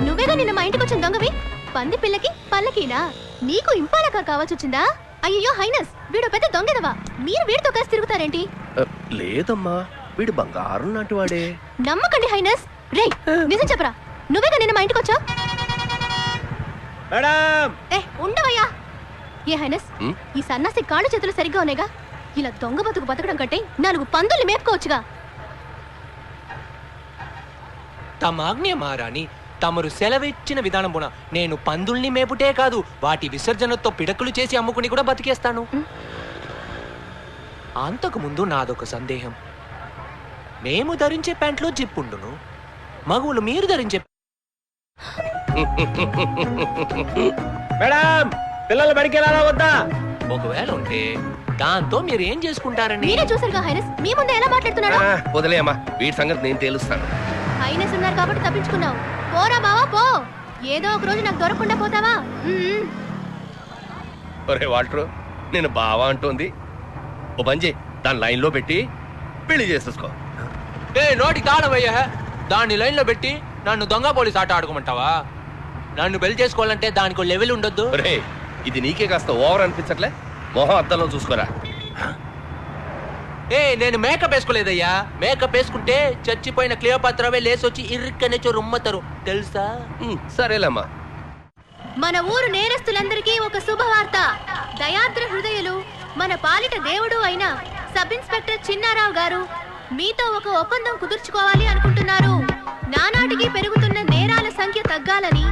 నువ్వేగా నిన్న మా ఇంటికి వచ్చిన దొంగవి? పంది పిల్లకి పల్లకీనా? నీకు ఇంపాలక కావాల్సి వచ్చిందా? అయ్యో హైనస్, వీడు పెద్ద దొంగదవా. మీరు వీడితో కలిసి తిరుగుతారేంటి? లేదమ్మా, వీడు బంగారం నాటి వాడే. నమ్మకండి హైనస్. రే, నిజం చెప్పరా, నువ్వేగా నిన్న మా ఇంటికి వచ్చావు? ఉండవయ్యా. ఏ హైనస్, ఈ సన్నాసి కాళ్ళు చేతులు సరిగ్గా ఉన్నాయిగా? ఇలా దొంగ బతుకు బతకడం కంటే 4 పందుల్ని మేపుకోవచ్చుగా. తమాజ్ఞ మహారాణి, తమరు సెలవిచ్చిన విధానమున నేను పందుల్ని మేపుటే కాదు, వాటి విసర్జనతో పిడకలు చేసి అమ్ముకుని కూడా బతికేస్తాను. అంతకు ముందు నాదొక సందేహం. మేము ధరించే ప్యాంట్లో జిప్పుండును, మగువులు మీరు ధరించే మేడం, పిల్లలు బడికి వెళ్ళాలా వద్దా? ఒకవేళ ఉంటే దాంతో మీరు ఏం చేసుకుంటారండి? మీరే చూసారుగా హైనస్, మీ ముందే ఎలా మాట్లాడుతున్నాడు? వదిలేయమ్మా, వీటి సంగతి నేను తేలుస్తాను. హైనస్ ఉన్నారు కాబట్టి తప్పించుకున్నావు. పోరా బావా పో, ఏదో ఒక రోజు నాకు దొరకకుండా పోతావా? ఒరే వాల్టరు, నేను బావా అంటోంది. ఓ పని చేయి, దాని లైన్లో పెట్టి పెళ్లి చేసేసుకో. నోటి తాళవయ్యా, దాన్ని లైన్ లో పెట్టి నన్ను దొంగ పోలీస్ ఆట ఆడుకోమంటావా? నన్ను పెళ్లి చేసుకోవాలంటే దానికి లెవెల్ ఉండొద్దు. ఒరే, ఇది నీకే కాస్త ఓవర్ అనిపించట్లే? మొహం అద్దంలో చూసుకోరా. నేను మేకప్ వేసుకోలేదయ్యా. మేకప్ వేసుకుంటే చచ్చిపోయిన క్లియోపాత్రవే లేసొచ్చి ఇరుక్కనే రుమ్మతారు తెలుసా? సరేలేమ్మా. మన ఊరు నేరస్తులందరికీ ఒక శుభవార్త. దయాద్ర హృదయులు, మన పాలిట దేవుడు అయిన సబ్ ఇన్స్పెక్టర్ చిన్నారావు గారు మీతో ఒక ఒప్పందం కుదుర్చుకోవాలి అనుకుంటున్నారు. నానాటికి పెరుగుతున్న నేరాల సంఖ్య తగ్గాలని,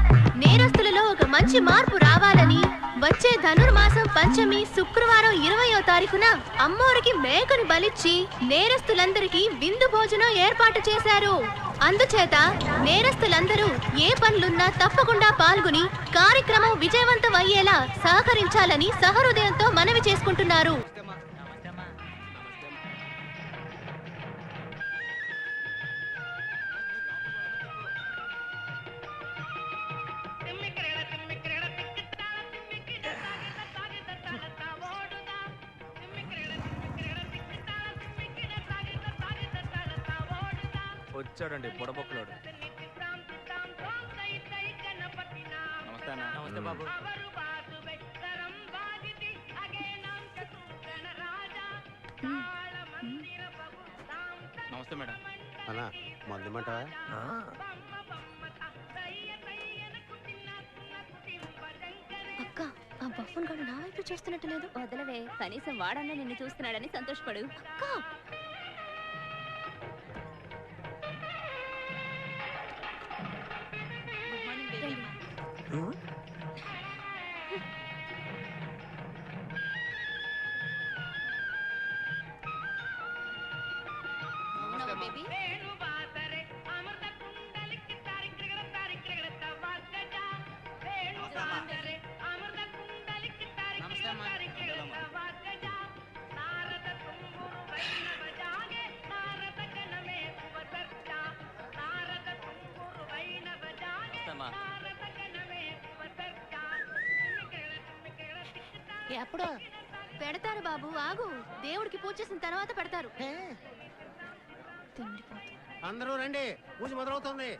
నేరస్తులలో ఒక మంచి మార్పు రావాలని వచ్చే ధనుర్మాసం పంచమి శుక్రవారం 20వ తారీఖున అమ్మోరికి మేకను బలిచ్చి నేరస్తులందరికీ విందు భోజనం ఏర్పాటు చేశారు. అందుచేత నేరస్తులందరూ ఏ పనులున్నా తప్పకుండా పాల్గొని కార్యక్రమం విజయవంతం అయ్యేలా సహకరించాలని సహృదయంతో మనవి చేసుకుంటున్నారు. వచ్చాడండి పొడబొక్కలోడు. నమస్తే బాబు. నమస్తే మేడం. అన్నా మందుమంటా? అక్క, ఆ బఫన్ గాడు నా వైపు చూస్తున్నట్టు లేదు. వదలవే, కనీసం వాడన్నా నిన్ను చూస్తున్నాడని సంతోషపడు. అక్క, ఎప్పుడు పెడతారు బాబు, ఆగు. దేవుడికి పూజ చేసిన తర్వాత పెడతారు. అందరూ రండి, పూజ మొదలవుతుంది.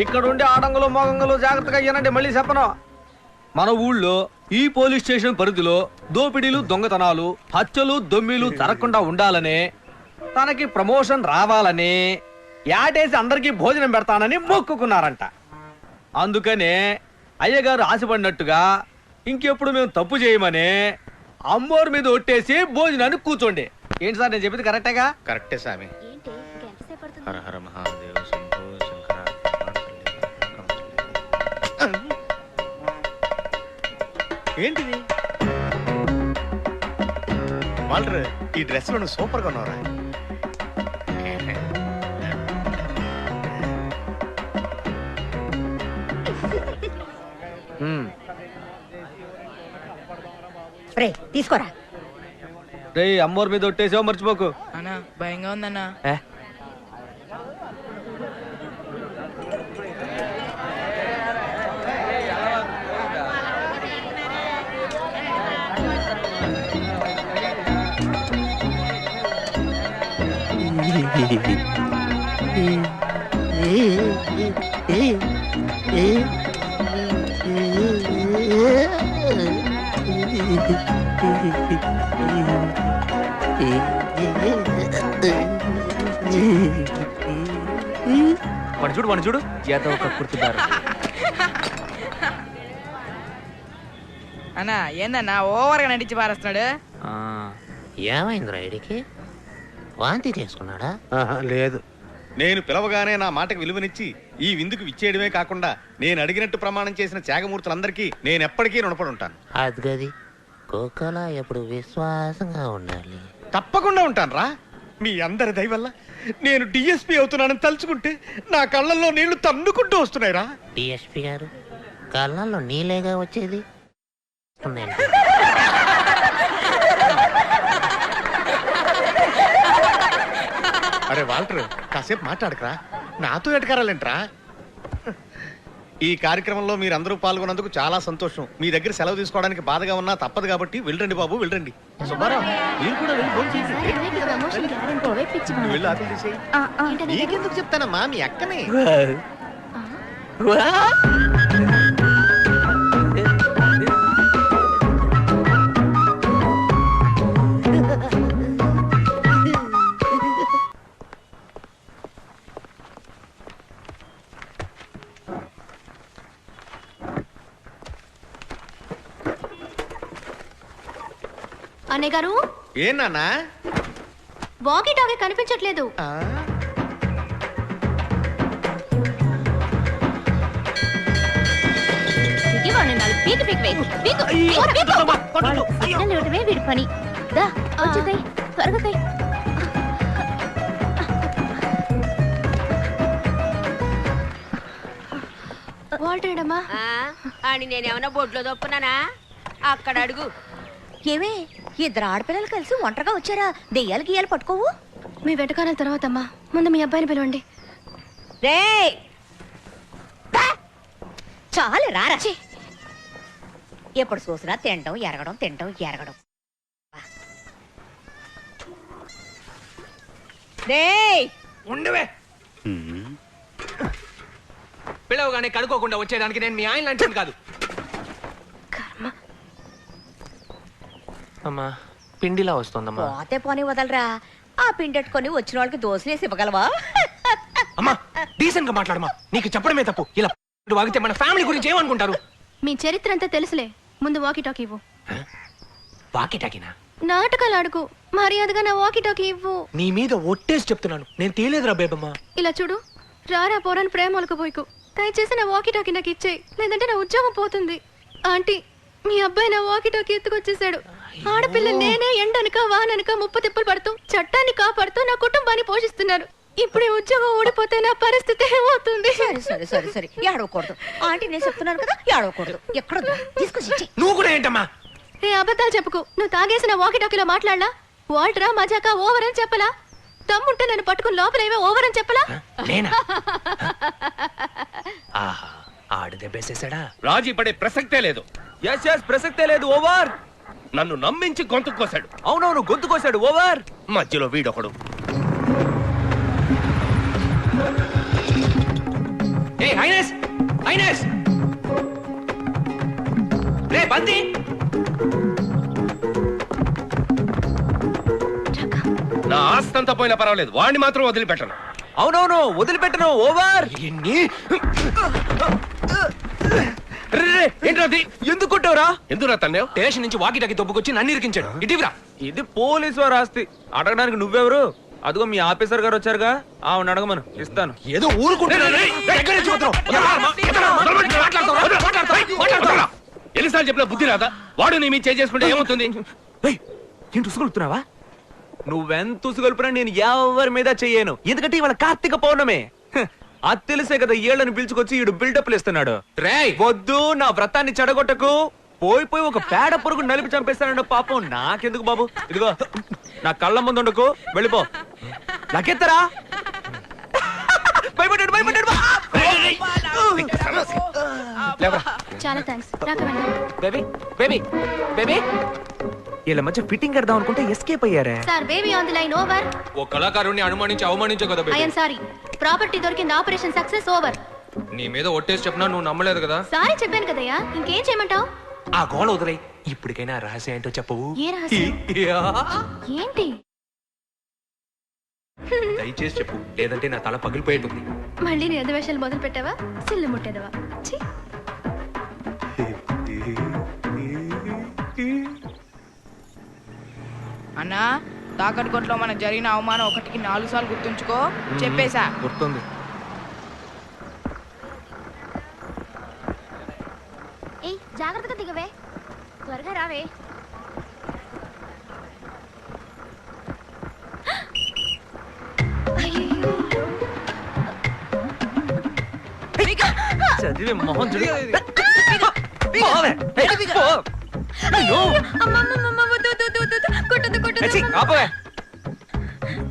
ఇక్కడుండే ఆడంగులు మోగంగులు జాగ్రత్తగా అయ్యానండి. మళ్ళీ చెప్పను, మన ఊళ్ళో ఈ పోలీస్ స్టేషన్ పరిధిలో దోపిడీలు, దొంగతనాలు, హత్యలు, దొమ్మిలు జరగకుండా ఉండాలని, తనకి ప్రమోషన్ రావాలని యాటేసి అందరికీ భోజనం పెడతానని మొక్కుకున్నారంట. అందుకనే అయ్యగారు ఆశపడినట్టుగా ఇంకెప్పుడు మేము తప్పు చేయమని అమ్మోరు మీద ఒట్టేసి భోజనాన్ని కూర్చోండి. ఏంటి సార్, నేను చెప్పింది కరెక్టేగా? కరెక్టే స్వామి. హర హర మహాదేవ శంభో శంకర. ఏంటిది వాల్టర్, ఈ డ్రెస్ లో నువ్వు సూపర్ గా ఉన్నావురా. తీసుకోరా. రే, అమ్మోరు మీద ఒట్టేసావు మర్చిపోకు. అన్నా భయంగా ఉందన్నా. మన చూడు ఏదో ఒక కుర్తున్నారు. అన్నా ఏందన్నా ఓవర్గా నటించి పారేస్తున్నాడు. ఏమైంది రైడ్కి? వాంతి చేసుకున్నాడా? లేదు, నేను పిలవగానే నా మాటకు విలువనిచ్చి ఈ విందుకు విచ్చేయడమే కాకుండా నేను అడిగినట్టు ప్రమాణం చేసిన త్యాగమూర్తులందరికీ నేను ఎప్పటికీ రుణపడి ఉంటాను. అది గది కోకల ఎప్పుడు విశ్వాసంగా ఉండాలి. తప్పకుండా ఉంటాను రా. మీ అందరి దయ వల్ల నేను డిఎస్పీ అవుతున్నానని తలుచుకుంటే నా కళ్ళల్లో నీళ్లు తన్నుకుంటూ వస్తున్నాయిరా. డిఎస్పీ గారు కళ్ళల్లో నీళ్ళేగా వచ్చేది. అరే వాల్టర్, కాసేపు మాట్లాడకరా, నాతో ఎటకారాలేంట్రా. ఈ కార్యక్రమంలో మీరందరూ పాల్గొన్నందుకు చాలా సంతోషం. మీ దగ్గర సెలవు తీసుకోవడానికి బాధగా ఉన్నా తప్పదు కాబట్టి వెళ్ళండి బాబు, వెళ్ళండి. సుబ్బారావు, మీరు కూడా వెళ్ళి భోజనం చేయండి. నువ్వు వెళ్ళి ఆకలి తీసేయ్. నీకెందుకు చెప్తానమ్మా, మీ అక్కనే. అన్నయ్య గారు, ఏనా వాకీ టాకీ కనిపించట్లేదు. వీడి పని త్వరగా వాల్టేడమ్మా అని నేనేమన్నా బొడ్లో దొప్పున్నానా? అక్కడ అడుగు. ఏమే, ఇద్దరు ఆడపిల్లలు కలిసి ఒంటరిగా వచ్చారా? దెయ్యాలు గీయాలు పట్టుకోవు. మీ వెటకాల తర్వాత అమ్మా, ముందు మీ అబ్బాయిని పిలవండి. రే చాలు రారా. ఎప్పుడు చూసినా తినడం ఎరగడం, తినడం ఎరగడం. ఉండవే, పిలవగానే కడుక్కోకుండా వచ్చేయడానికి నేను మీ ఆయన లాంటిది కాదు. అమ్మా, పిండిలా వస్తుందమ్మా. పోతే పోనీ వదలరా. ఆ పిండెట్టుకొని వచ్చిన వాళ్ళకి దోశలేసి ఇవ్వగలవా? అమ్మా, డీసెంట్ గా మాట్లాడమా. నీకు చెప్పడమే తప్పు. ఇలా వాగితే మన ఫ్యామిలీ గురించి ఏమనుకుంటారు? మీ చరిత్ర అంతా తెలుసులే, ముందు వాకీ టాకీ ఇవ్వు. వాకీ టాకీనా? నాటకాలు అడుగు, మర్యాదగా నా వాకీ టాకీ ఇవ్వు. నీ మీద ఒట్టేసి చెప్తున్నాను, నేను తేలేదురా బేబమ్మా. ఇలా చూడు, రారా పోరాని ప్రేమలకు పోయికు. దయచేసి నా వాకీ టాకీ నాకు ఇచ్చేయి, లేదంటే నా ఉద్యోగం పోతుంది. ఆంటీ, మీ అబ్బాయి నా వాకీ టాకీ ఎత్తుకొచ్చేసాడు. ఆడపిల్ల నేనే ఎండనక వాననక ముప్పు తిప్పలు పడుతూ చట్టాన్ని కాపాడుతూ నా కుటుంబాన్ని పోషిస్తున్నారు. ఇప్పుడు ఈ ఉద్యోగం ఊడిపోతే నా పరిస్థితి ఏమవుతుంది? సరే సరే సరే సరే, ఏడవకూడదు ఆంటీ, నేను చెప్తున్నాను కదా, ఏడవకూడదు. ఎక్కడ తీసుకొచ్చి నువ్వు కూడా ఏంటమ్మా? ఏ అబద్ధాలు చెప్పుకు. నువ్వు తాగేసిన వాకీ టాకీలో మాట్లాడలా? వాల్టరా మజాకా ఓవర్ అని చెప్పలా? దమ్ముంటే నన్ను పట్టుకుని లోపల ఏవో ఓవర్ అని చెప్పలా? నేనా? ఆహా, ఆడు దెబ్బేసేసాడా? రాజీ పడే ప్రసక్తే లేదు. ఎస్ ఎస్, ప్రసక్తే లేదు. ఓవర్. నన్ను నమ్మించి గొంతు కోసాడు. అవునవును, గొంతు కోసాడు. ఓవర్. మధ్యలో వీడొకడు. ఏ హైనెస్, హైనెస్, రే బంతి. నా ఆస్తంతా పోయినా పర్వాలేదు, వాడిని మాత్రం వదిలిపెట్టను. అవునవును, వదిలిపెట్టను. ఓవర్. ఎందుకు కొట్టావురా? ఎందుకు తన్నేవు? స్టేషన్ నుంచి వాకి టాకి తొప్పుకొచ్చి నన్ను ఇరికించాడు. ఇటీవరా, ఇది పోలీసు వారు ఆస్తి, అడగడానికి నువ్వెవరు? అదిగో మీ ఆఫీసర్ గారు వచ్చారుగా, ఆవిడ అడగమను, ఇస్తాను. ఏదో ఊరుకుంటున్నాను. ఎన్నిసార్లు చెప్పినా బుద్ధి రాదా? వాడు నీ మీద చేసుకుంటే ఏమవుతుంది? నేను తుసుగొలుపుతున్నావా? నువ్వెంత తుసుగొలుపునా నేను ఎవరి మీద చెయ్యను, ఎందుకంటే ఇవాళ కార్తీక పౌర్ణమి. అది తెలిసే కదా ఏళ్ళని పిలుచుకొచ్చి ఈడు బిల్డప్లు ఇస్తున్నాడు. రేయ్ వద్దు, నా వ్రతాన్ని చెడగొట్టకు. పోయి ఒక పేడ పురుగు నలిపి చంపేస్తానండి. పాపం నాకెందుకు బాబు? ఇదిగో నా కళ్ళ ముందు ఉండకు, వెళ్ళిపో. నాకెత్తరా? భయపడ్డాడు, భయపడ్డాడు. చాలా థ్యాంక్స్. బేబీ బేబీ బేబీ, వీళ్ళ మధ్య ఫిట్టింగ్ కడదాం అనుకుంటే ఎస్కేప్ అయ్యారే. Sir, baby on the line. Over. ఓ కళాకారుని అనుమానించి అవమానించే కదా ఐ యామ్ సారీ. ప్రాపర్టీ దొరికింది. Operation success. ఓవర్. నీ మీద ఒట్టేసి చెప్పినా నువ్వు నమ్మలేదు కదా. సారీ చెప్పాను కదయ్యా, ఇంకేం చేయమంటావు? ఆ గోళ వదిలే. ఇప్పటికైనా రహస్యం ఏంటో చెప్పవు. ఏ రహస్యం? ఏంటి? దయచేసి చెప్పు, లేదంటే నా తల పగిలిపోయేటుంది. మళ్ళీ నీ అధివేశాలు మొదలు పెట్టావా? సిల్లు ముట్టేదవా? అన్నా, తాకట్టు కొట్లో మనకు జరిగిన అవమానం 1కి 4 సార్లు గుర్తుంచుకో. చెప్పేశా. గుర్తుంది. రావే. చదివే మొహం చూడు.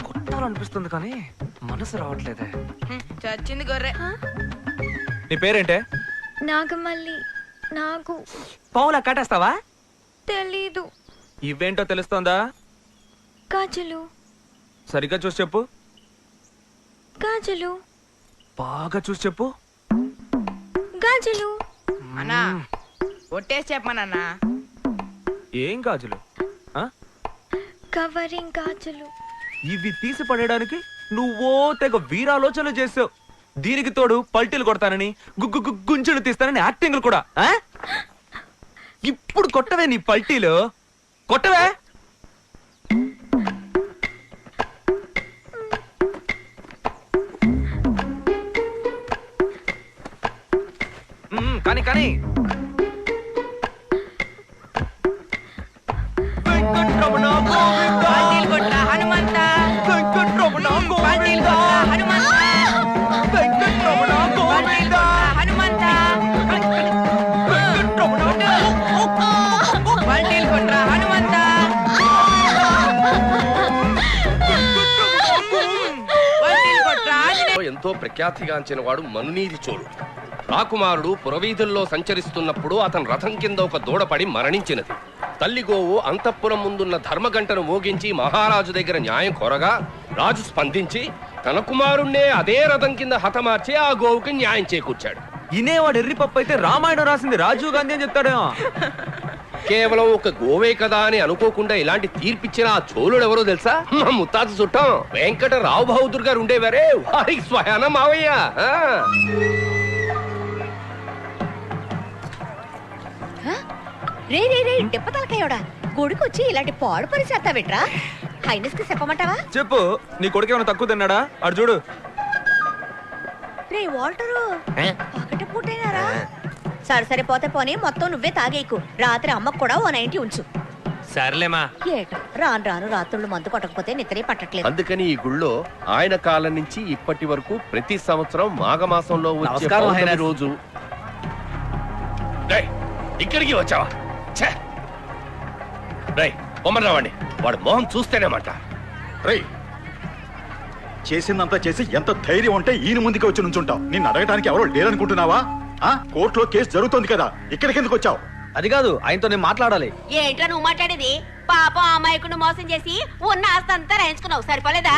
కొట్టాలనిపిస్తుంది కానీ మనసు రావట్లేదే. చచ్చింది గొర్రె. నీ పేరేంటే? నాగమల్లి. నాకు పావులా కాటేస్తావా? తెలీదు. ఇవేంటో తెలుస్తోందా? గాజులు. సరిగ్గా చూసి చెప్పు. గాజులు. బాగా చూసి చెప్పు. గాజులు. అన్నా ఒట్టేసి చెప్పమనన్నా. ఏం గాజులు? కవరింగ్ గాజులు. ఇవి తీసి పడేయడానికి నువ్వో తెగ వీరాలోచనలు చేసావు. దీనికి తోడు పల్టీలు కొడతానని గుంజులు తీస్తానని యాక్టింగ్లు కూడా. ఇప్పుడు కొట్టవే నీ పల్టీలు, కొట్టవే. కానీ కానీ వెంకటరమణ గోవింద, పల్టీలు కొట్రా హనుమంత, వెంకటరమణ పల్టీలు గోవింద, కొట్రా హనుమంత, వెంకటరమణ గోవింద, హనుమంత, వెంకటరమణ పల్టీలు కొట్రా హనుమంత. పల్టీలు కొట్రా ఆంజనేయ. ఎంతో ప్రఖ్యాతిగాంచిన వాడు మనునీది చోళు. రాకుమారుడు పురవీధుల్లో సంచరిస్తున్నప్పుడు అతని రథం కింద ఒక దూడపడి మరణించినది. తల్లి గోవు అంతఃపురం ముందున్న ధర్మగంటను మోగించి మహారాజు దగ్గర న్యాయం కోరగా రాజు స్పందించి తన కుమారుణ్ణే అదే రథం కింద హతమార్చి ఆ గోవుకి న్యాయం చేకూర్చాడు. ఇనేవాడు ఎర్రిపప్పు అయితే రామాయణం రాసింది రాజీవ్ గాంధీ అని చెప్తాడేమో. కేవలం ఒక గోవే కదా అని అనుకోకుండా ఇలాంటి తీర్పిచ్చిన ఆ చోళుడు ఎవరో తెలుసా? మా ముత్తాత చుట్టం వెంకట రావు బహదూర్ గారు ఉండేవారే, వారికి స్వయాన మావయ్య. రే రే రే దెబ్బతలకాయోడా, గుడికొచ్చి ఇలాంటి పాడు పని చేస్తావేట్రా? హైనస్ కి చెప్పమంటావా? చెప్పు, నీ కొడుకు ఏమైనా తక్కువ తిన్నాడా? అడు చూడు. రే వాల్టరు, ఒకటి పుట్టేనారా? సరే సరే పోతే పోనీ, మొత్తం నువ్వే తాగేకు. రాత్రి అమ్మకు కూడా ఓ 90 ఉంచు. సర్లేమా. ఏట రాను రాను రాత్రులు మందు కొట్టకపోతే నిద్రే పట్టట్లేదు. అందుకని ఈ గుళ్ళో ఆయన కాలం నుంచి ఇప్పటి వరకు ప్రతి సంవత్సరం మాఘమాసంలో వచ్చే పౌర్ణమి రోజు. ఇక్కడికి వచ్చావా? పొమ్మరావండి, వాడు మొహం చూస్తేనేమాట. చేసిందంతా చేసి ఎంత ధైర్యం ఉంటే ఈయన ముందుకు వచ్చి నుంచుంటావు? నిన్ను అడగడానికి ఎవరో లేరనుకుంటున్నావా? కోర్టులో కేసు జరుగుతోంది కదా, ఇక్కడికి ఎందుకు వచ్చావు? అది కాదు, ఆయనతో నేను మాట్లాడాలి. ఏంట్రా నువ్వు మాట్లాడేది? పాపం అమాయకుడు మోసం చేసి ఉన్న ఆస్తి అంతా రాయించుకున్నావు, సరిపోలేదా?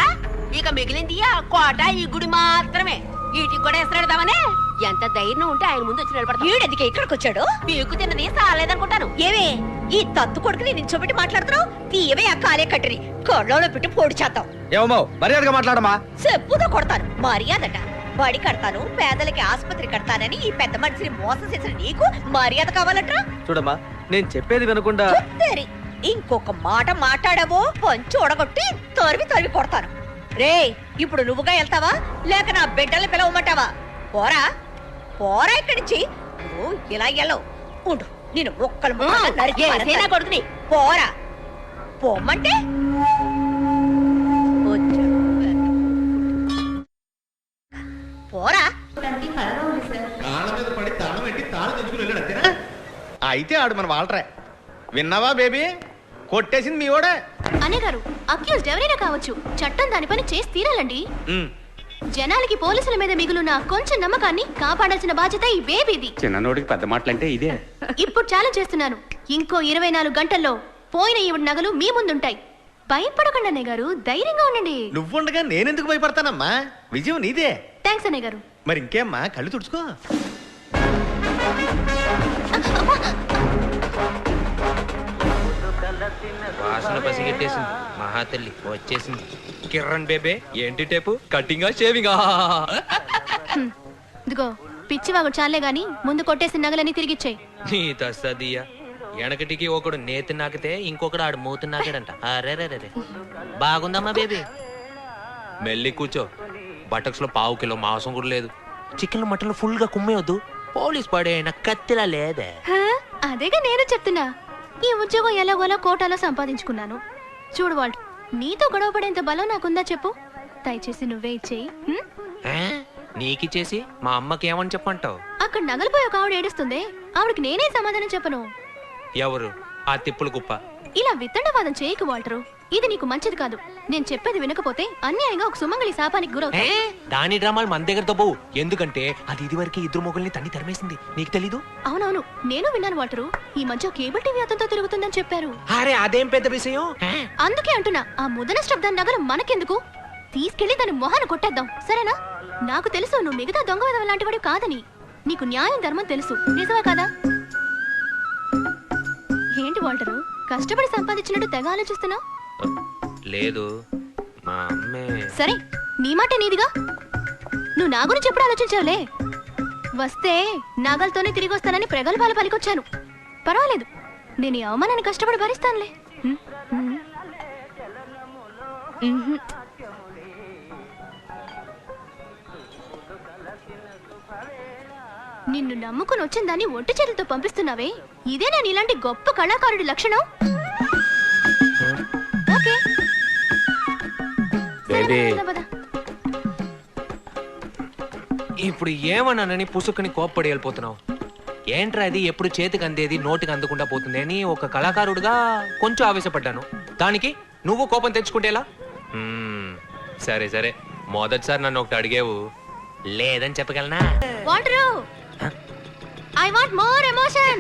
ఇక మిగిలింది ఆ కోట, ఈ గుడి మాత్రమే. వీటికి కూడా ఎసరెడదామనే. ఎంత ధైర్యం ఉంటే ఆయన ముందు వచ్చి నిలబడతాడు. ఈడెందుకే ఇక్కడికి వచ్చాడు? పీకు తిన్నది సాలేదనుకుంటాను. ఏమే ఈ తత్తు కొడుకుని నించోబెట్టి మాట్లాడుతున్నావు? తీయవే ఆ కాలే కట్టరి కళ్ళలో పెట్టి పొడి చేద్దాం. ఏమో మర్యాదగా మాట్లాడమా. చెప్పుతో కొడతాను. మర్యాదట బడి కడతాను, పేదలకి ఆసుపత్రి కడతానని ఈ పెద్ద మనిషిని మోసం చేసిన నీకు మర్యాద కావాలట్రా? చూడమ్మా, నేను చెప్పేది వినకుండా తెరి ఇంకొక మాట మాట్లాడావో పంచి ఒడగొట్టి తరివి తరివి కొడతాను. రే ఇప్పుడు నువ్వుగా వెళ్తావా లేక నా బిడ్డల్ని పిలవమంటావా? పోరా పోరా ఇక్కడి నుంచి. నువ్వు ఇలా వెళ్ళవు. ఉండు, నేను ఒక్కలు కొడుకుని పోరా. పోమ్మంటే పోరా. అయితే ఆడు మన వాళ్ళరే. విన్నావా బేబీ, కొట్టేసింది మీ ఓడే. అనే గారు, అక్యూజ్డ్ ఎవరైనా కావచ్చు, చట్టం దాని పని చేసి తీరాలండి. జనాలకి పోలీసుల మీద మిగులున్న కొంచెం నమ్మకాన్ని కాపాడాల్సిన బాధ్యత ఈ బేబీది. చిన్ననోడికి పెద్ద మాటలంటే ఇదే. ఇప్పుడు ఛాలెంజ్ చేస్తున్నాను, ఇంకో 24 గంటల్లో పోయిన ఈవిడ నగలు మీ ముందుంటాయి. భయపడకండి అన్నయ్య గారు, ధైర్యంగా ఉండండి. నువ్వుండగా నేనెందుకు భయపడతానమ్మా? విజయం నీదే. థ్యాంక్స్ అన్నయ్య గారు. మరి ఇంకేమ్మా, కళ్ళు తుడుచుకో. వాసన పసిగట్టేసింది. మహాతల్లి వచ్చేసింది. కిరణ్ బేబే, ఏంటి టేపు? కటింగా షేవింగా? ఇదిగో పిచ్చివాగుడు చాలే గాని ముందు కొట్టేసిన నగలని తిరిగిచ్చేయి. నీ తస్సదియ్యా, వెనకటికి ఒకడు నేతి నాకితే ఇంకొకడు ఆడు మూతి నాకాడంట. అరే బాగుందమ్మా బేబీ. మెల్లి కూర్చో. బటక్స్ లో 1/2 కిలో మాంసం కూడా లేదు. చికెన్ మటన్ ఫుల్ గా కుమ్మేయొద్దు. పోలీస్ పడే కత్తిలా లేదే. అదేగా నేను చెప్తున్నా. ఈ ఉద్యోగం ఎలాగోలా కోటాలో సంపాదించుకున్నాను. చూడు వాల్ట్, నీతో గొడవ పడేంత బలం నాకుందా చెప్పు? దయచేసి నువ్వే ఇచ్చేయి. నీకిచ్చేసి మా అమ్మకి ఏమని చెప్పంటావు? అక్కడ నగలిపోయి ఒక ఆవిడ ఏడుస్తుంది, ఆవిడకి నేనే సమాధానం చెప్పను. ఎవరు? ఆ తిప్పుల కుప్ప. ఇలా వితండవాదం చేయకు వాల్టరు, ఇది నీకు మంచిది కాదు. నేను చెప్పేది వినకపోతే అన్యాయంగా ఒక సుమంగళి శాపానికి గురవుతావు. దాని డ్రామాలు మన దగ్గరతో పోవు, ఎందుకంటే అది ఇదివరకే ఇద్దరు మొగుల్ని తన్ని తరిమేసింది. నీకు తెలీదు? అవునవును, నేను విన్నాను వాల్టరు. ఈ మధ్య కేబుల్ టీవీ అతనితో తిరుగుతుందని చెప్పారు. అరే అదేం పెద్ద విషయం. అందుకే అంటున్నా, ఆ ముదన శబ్దాన్ని నగరం మనకెందుకు? తీసుకెళ్లి దాని మొహాన్ని కొట్టేద్దాం, సరేనా? నాకు తెలుసు నువ్వు మిగతా దొంగ విధవ లాంటి వాడు కాదని. నీకు న్యాయం ధర్మం తెలుసు, నిజమే కదా? ఏంటి వాల్టరు, కష్టపడి సంపాదించినట్టు తెగ ఆలోచిస్తున్నావు? లేదు, మా అమ్మే. సరే, నీ మాట నీదిగా. నువ్వు నా గురించి ఎప్పుడు ఆలోచించావులే? వస్తే నాగలతోనే తిరిగి వస్తానని ప్రగల్భాలు పలికొచ్చాను. పర్వాలేదు, నేను ఈ అవమానాన్ని కష్టపడి భరిస్తానులే. నిన్ను నమ్ముకుని వచ్చిన దాన్ని ఒంటి చేతులతో పంపిస్తున్నావే, ఇదే నేను ఇలాంటి గొప్ప కళాకారుడి లక్షణం. ఓకే, ఇప్పుడు ఏమన్నానని పుసుకుని కోప్పడి వెళ్ళిపోతున్నావు? ఏంట్రా అది ఎప్పుడు చేతికి అందేది నోటికి అందకుండా పోతుంది అని ఒక కళాకారుడిగా కొంచెం ఆవేశపడ్డాను. దానికి నువ్వు కోపం తెచ్చుకుంటేలా? సరే సరే, మొదటిసారి నన్ను ఒకటి అడిగేవు, లేదని చెప్పగలనా? Walter, I want more emotion.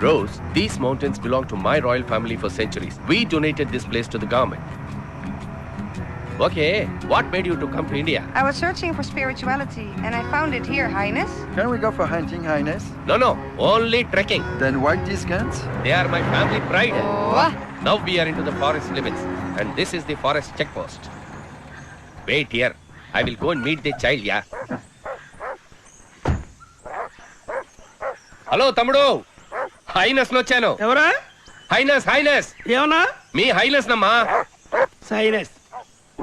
Rose, these mountains belong to my royal family for centuries. We donated this place to the government. Okay, what made you to come to India? I was searching for spirituality and I found it here, Highness. Can we go for hunting, Highness? No, only trekking. Then why these guns? They are my family pride. Oh. Now we are into the forest limits and this is the forest checkpost. Wait here. I will go and meet the child, yeah. Hello, తమ్ముడు. Highness వచ్చాను. ఎవరా? Highness. ఏమన్నా? మీ highness నమ్మా. Sinus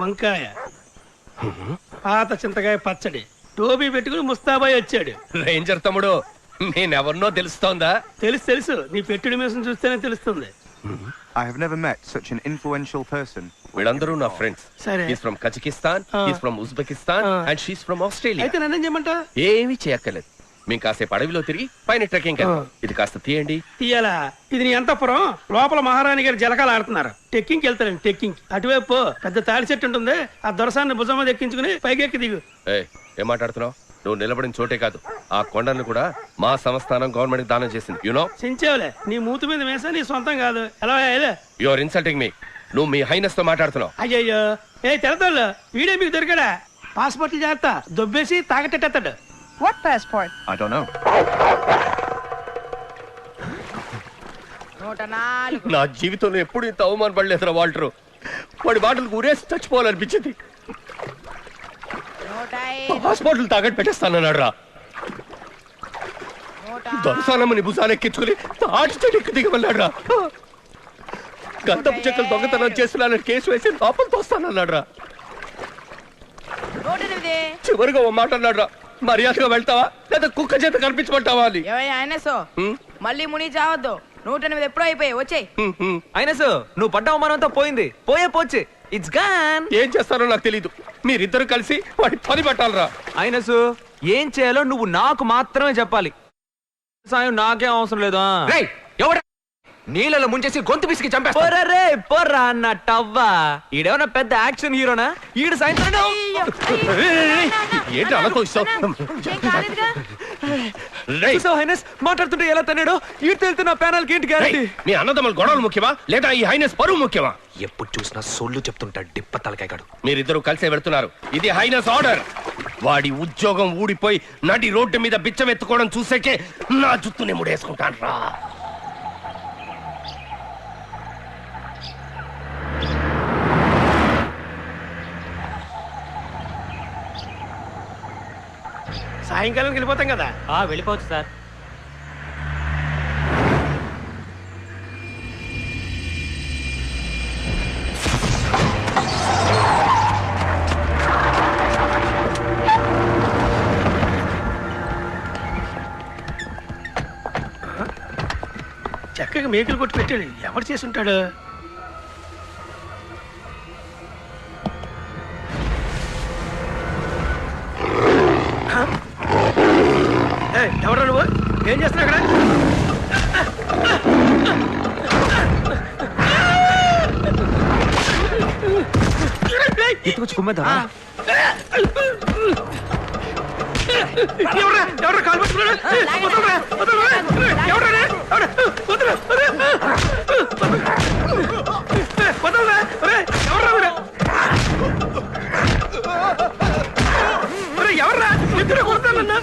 వంకాయ, పాత చింతకాయ పచ్చడి, టోపీ పెట్టుకుని ముస్తాబాయ్ వచ్చాడు. రేంజర్ తమ్ముడు, నేనెవరినో తెలుస్తోందా? తెలుసు, నీ పెట్టుడి మీసం చూస్తేనే తెలుస్తుంది. I have never met such an influential person. వీళ్ళందరూ నా ఫ్రెండ్స్. సరే. He's from Kazakhstan, he's from Uzbekistan and she's from Australia. అయితే నన్నేం చేయమంటా? ఏమీ చేయక్కర్లేదు. మేము కాసేపు అడవిలో తిరిగి పైన ట్రెక్కింగ్ కదా. ఇది కాస్త తీయండి. తీయాలా? ఇది నీ అంతఃపురం, లోపల మహారాణి గారు జలకాలు ఆడుతున్నారు. టెక్కింగ్కి వెళ్తారండి, టెక్కింగ్. అటువైపు పెద్ద తాడి చెట్టు ఉంటుంది, ఆ దొరసాన్ని భుజం మీద ఎక్కించుకుని పైకెక్కి దిగు. ఏం మాట్లాడుతున్నావు? నువ్వు నిలబడిన చోటే కాదు, ఆ కొండను కూడా మా సంస్థానం గవర్నమెంట్ దానం చేసింది. యునో సించేవలే, నీ మూతి మీద వేసా నీ సొంతం కాదు. ఎలా? You are insulting me. నువ్వు మీ హైనస్ తో మాట్లాడుతున్నావు. అయ్యయ్యో, తెలతాళ్ళు, వీడే మీకు దొరికాడా? పాస్పోర్ట్లు జాగ్రత్త, దొబ్బేసి తాగట్టేస్తాడు. What passport? I don't know. నా జీవితంలో ఎప్పుడు ఇంత అవమానపడలేదురా వాల్టరు. వాడి బాటలకు ఊరేసి చచ్చిపోవాలనిపించింది. హాస్పిటల్ తాగట్టు పెట్టేస్తానన్నాడు రా. దొరసానమ్మని భుజాలెక్కించుకుని తాటి చెట్టు ఎక్కి దిగమన్నాడు రా. గంధపు చెక్కలు దొంగతనం చేస్తున్నానని కేసు వేసి లోపల తోస్తానన్నాడు రా. చివరిగా ఓ మాట అన్నాడు రా, మర్యాదగా వెళ్తావా లేదా కుక్క చేత కనిపించమంటావా అని. మళ్ళీ ముని చావద్దు. 108 ఎప్పుడో అయిపోయాయి, వచ్చేయ్. అయినసు, నువ్వు పడ్డ అవమానంతో పోయింది, పోతే ఇట్స్ గాన్. ఏం చేస్తారో నాకు తెలీదు. మీరిద్దరు కలిసి వాడి పని పట్టాలరా. అయినసు, ఏం చేయాలో నువ్వు నాకు మాత్రమే చెప్పాలి. సాయం నాకేం అవసరం లేదా? నీళ్ళలో ముంచేసి గొంతు పిసికి చంపేస్తా అన్న టవ్వా. ఈడేమన్నా పెద్ద యాక్షన్ హీరోనా? ఈడు సాయంత్రం ఏంటి అలా కోస్తావు? మాట్లాడుతుంటే ఎలా తన్నాడో ఈడు తెలుతున్న ప్యానల్ ఏంటి గ్యారెంటీ? మీ అన్నదమ్ముల గొడవలు ముఖ్యమా లేదా ఈ హైనస్ పరువు ముఖ్యమా? ఎప్పుడు చూసినా సొల్లు చెప్తుంటాడు డిప్ప తలకాయగాడు. మీరిద్దరు కలిసే వెళ్తున్నారు, ఇది హైనస్ ఆర్డర్. వాడి ఉద్యోగం ఊడిపోయి నడి రోడ్డు మీద బిచ్చం ఎత్తుకోవడం చూసేకే నా జుత్తుని ముడేసుకుంటాను రా. సాయంకాలం వెళ్ళిపోతాం కదా. వెళ్ళిపోవచ్చు సార్. చక్కగా మేకలు కొట్టి పెట్టాడు. ఎవరు చేసి ఉంటాడు? ఎవరు నువ్వు? ఏం చేస్తున్నావు అక్కడ? ఎత్తుకొచ్చి కుమ్మేద్దా? ఎవరు కాలు పట్టుకున్నాడు? ఎవర్రా ఇద్దరు కొడతానన్నా?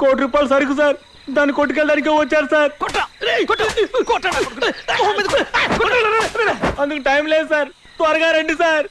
₹1 సరుకు సార్, దాన్ని కొట్టుకెళ్ళడానికి వచ్చారు సార్. అందుకు టైం లేదు సార్, త్వరగా రండి సార్.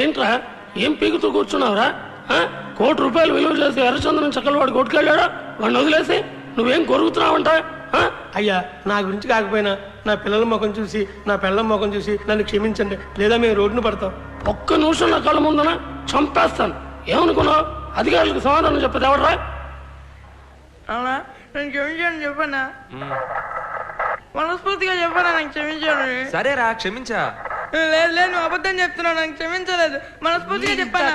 ఏంట్రా ఏం పీకుతూ కూర్చున్నావురా? ₹1 విలువ చేసి ఎర్రచందనం చక్కలు వాడు కొట్టుకెళ్ళాడా? వాడిని వదిలేసి నువ్వేం కొరుగుతున్నావంట? అయ్యా, నా గురించి కాకపోయినా నా పిల్లల ముఖం చూసి, నా పిల్లల ముఖం చూసి నన్ను క్షమించండి, లేదా మేము రోడ్డును పడతాం. ఒక్క నిమిషం నా కళ్ళ ముందున చంపేస్తాను. ఏమనుకున్నావు? అధికారులకు సమాధానం చెప్పదు ఎవడరా? అవునా, నేను క్షమించాను చెప్పన్నా, మనస్ఫూర్తిగా చెప్పన్నా నాకు క్షమించాను. సరేరా, క్షమించా. లేదు లేదు, నువ్వు అబద్ధం చెప్తున్నావు, నాకు క్షమించలేదు, మనస్ఫూర్తిగా చెప్పాను.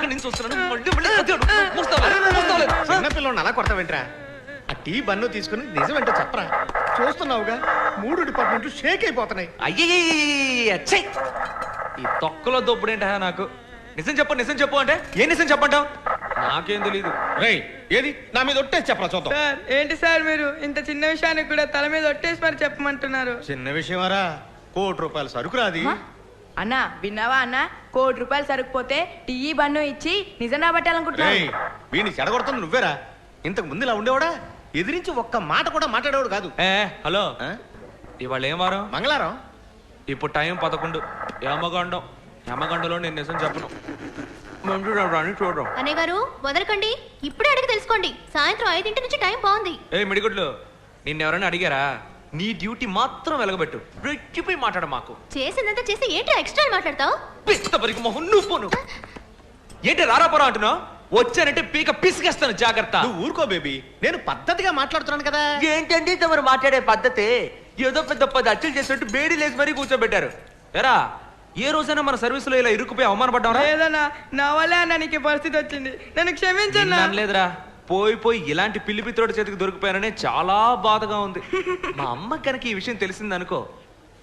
చిన్నపిల్లని అలా కొడతావేంట్రా? ఆ టీ బన్ను తీసుకుని నిజమేంటో చెప్పరా? చూస్తున్నావుగా 3 డిపార్ట్మెంట్లు షేక్ అయిపోతున్నాయి. అయ్యే, ఈ తొక్కలో దొబ్బుడేంట నాకు? నిజం చెప్పు నిజం చెప్పు అంటే ఏ నిజం చెప్పంటావు? నాకేం తెలీదు. రేయ్ ఏది నా మీద ఒట్టేసి చెప్పరా చూద్దాం. సార్ ఏంటి సార్ మీరు ఇంత చిన్న విషయానికి కూడా తల మీద ఒట్టేసి మరి చెప్పమంటున్నారు? చిన్న విషయమారా, ₹1,00,00,000 సరుకు రాది. అన్నా విన్నావా అన్నా, ₹1,00,00,000 సరుకుపోతే టీ బన్ను ఇచ్చి నిజం రాబట్టాలనుకుంటున్నావు. వీడిని చెడగొడుతుంది నువ్వేరా. ఇంతకు ముందు ఇలా ఉండేవాడా? ఎదిరించి ఒక్క మాట కూడా మాట్లాడేవాడు కాదు. హలో, ఇవాళ ఏం వారం? మంగళవారం. ఇప్పుడు టైం 11. యమగండం. యమగండలో నేను నిజం చెప్పను. చూడడం. అన్నయ్య గారు వదలకండి, ఇప్పుడే అడిగి తెలుసుకోండి. సాయంత్రం 5 నుంచి టైం బాగుంది. మిడిగుడ్లు, నిన్నెవరైనా అడిగారా? నీ డ్యూటీ మాత్రం వెలగబెట్టు. రెచ్చిపోయి మాట్లాడ మాకు. చేసిందంతా చేసి ఏంటి ఎక్స్ట్రా మాట్లాడతావు? పిస్తపరికి మొహం నువ్వు పోను. ఏంటి రారాపురా అంటున్నావు? వచ్చానంటే పీక పిసిగేస్తాను, జాగ్రత్త. నువ్వు ఊరుకో బేబీ, నేను పద్ధతిగా మాట్లాడుతున్నాను కదా. ఏంటండి తమరు మాట్లాడే పద్ధతి? ఏదో పెద్ద 10 అచ్చులు చేసినట్టు బేడీ లేసి మరీ కూర్చోబెట్టారు. ఎరా, ఏ రోజైనా మన సర్వీస్ లో ఇలా ఇరుక్కుపోయి అవమానపడ్డావరా? లేదన్నా, నా వల్లే అన్న నీకు పరిస్థితి వచ్చింది, నన్ను క్షమించన్నా. లేదురా, పోయి ఇలాంటి పిల్లి పిత్రోడి చేతికి దొరికిపోయాననే చాలా బాధగా ఉంది. మా అమ్మ కనుక ఈ విషయం తెలిసిందనుకో,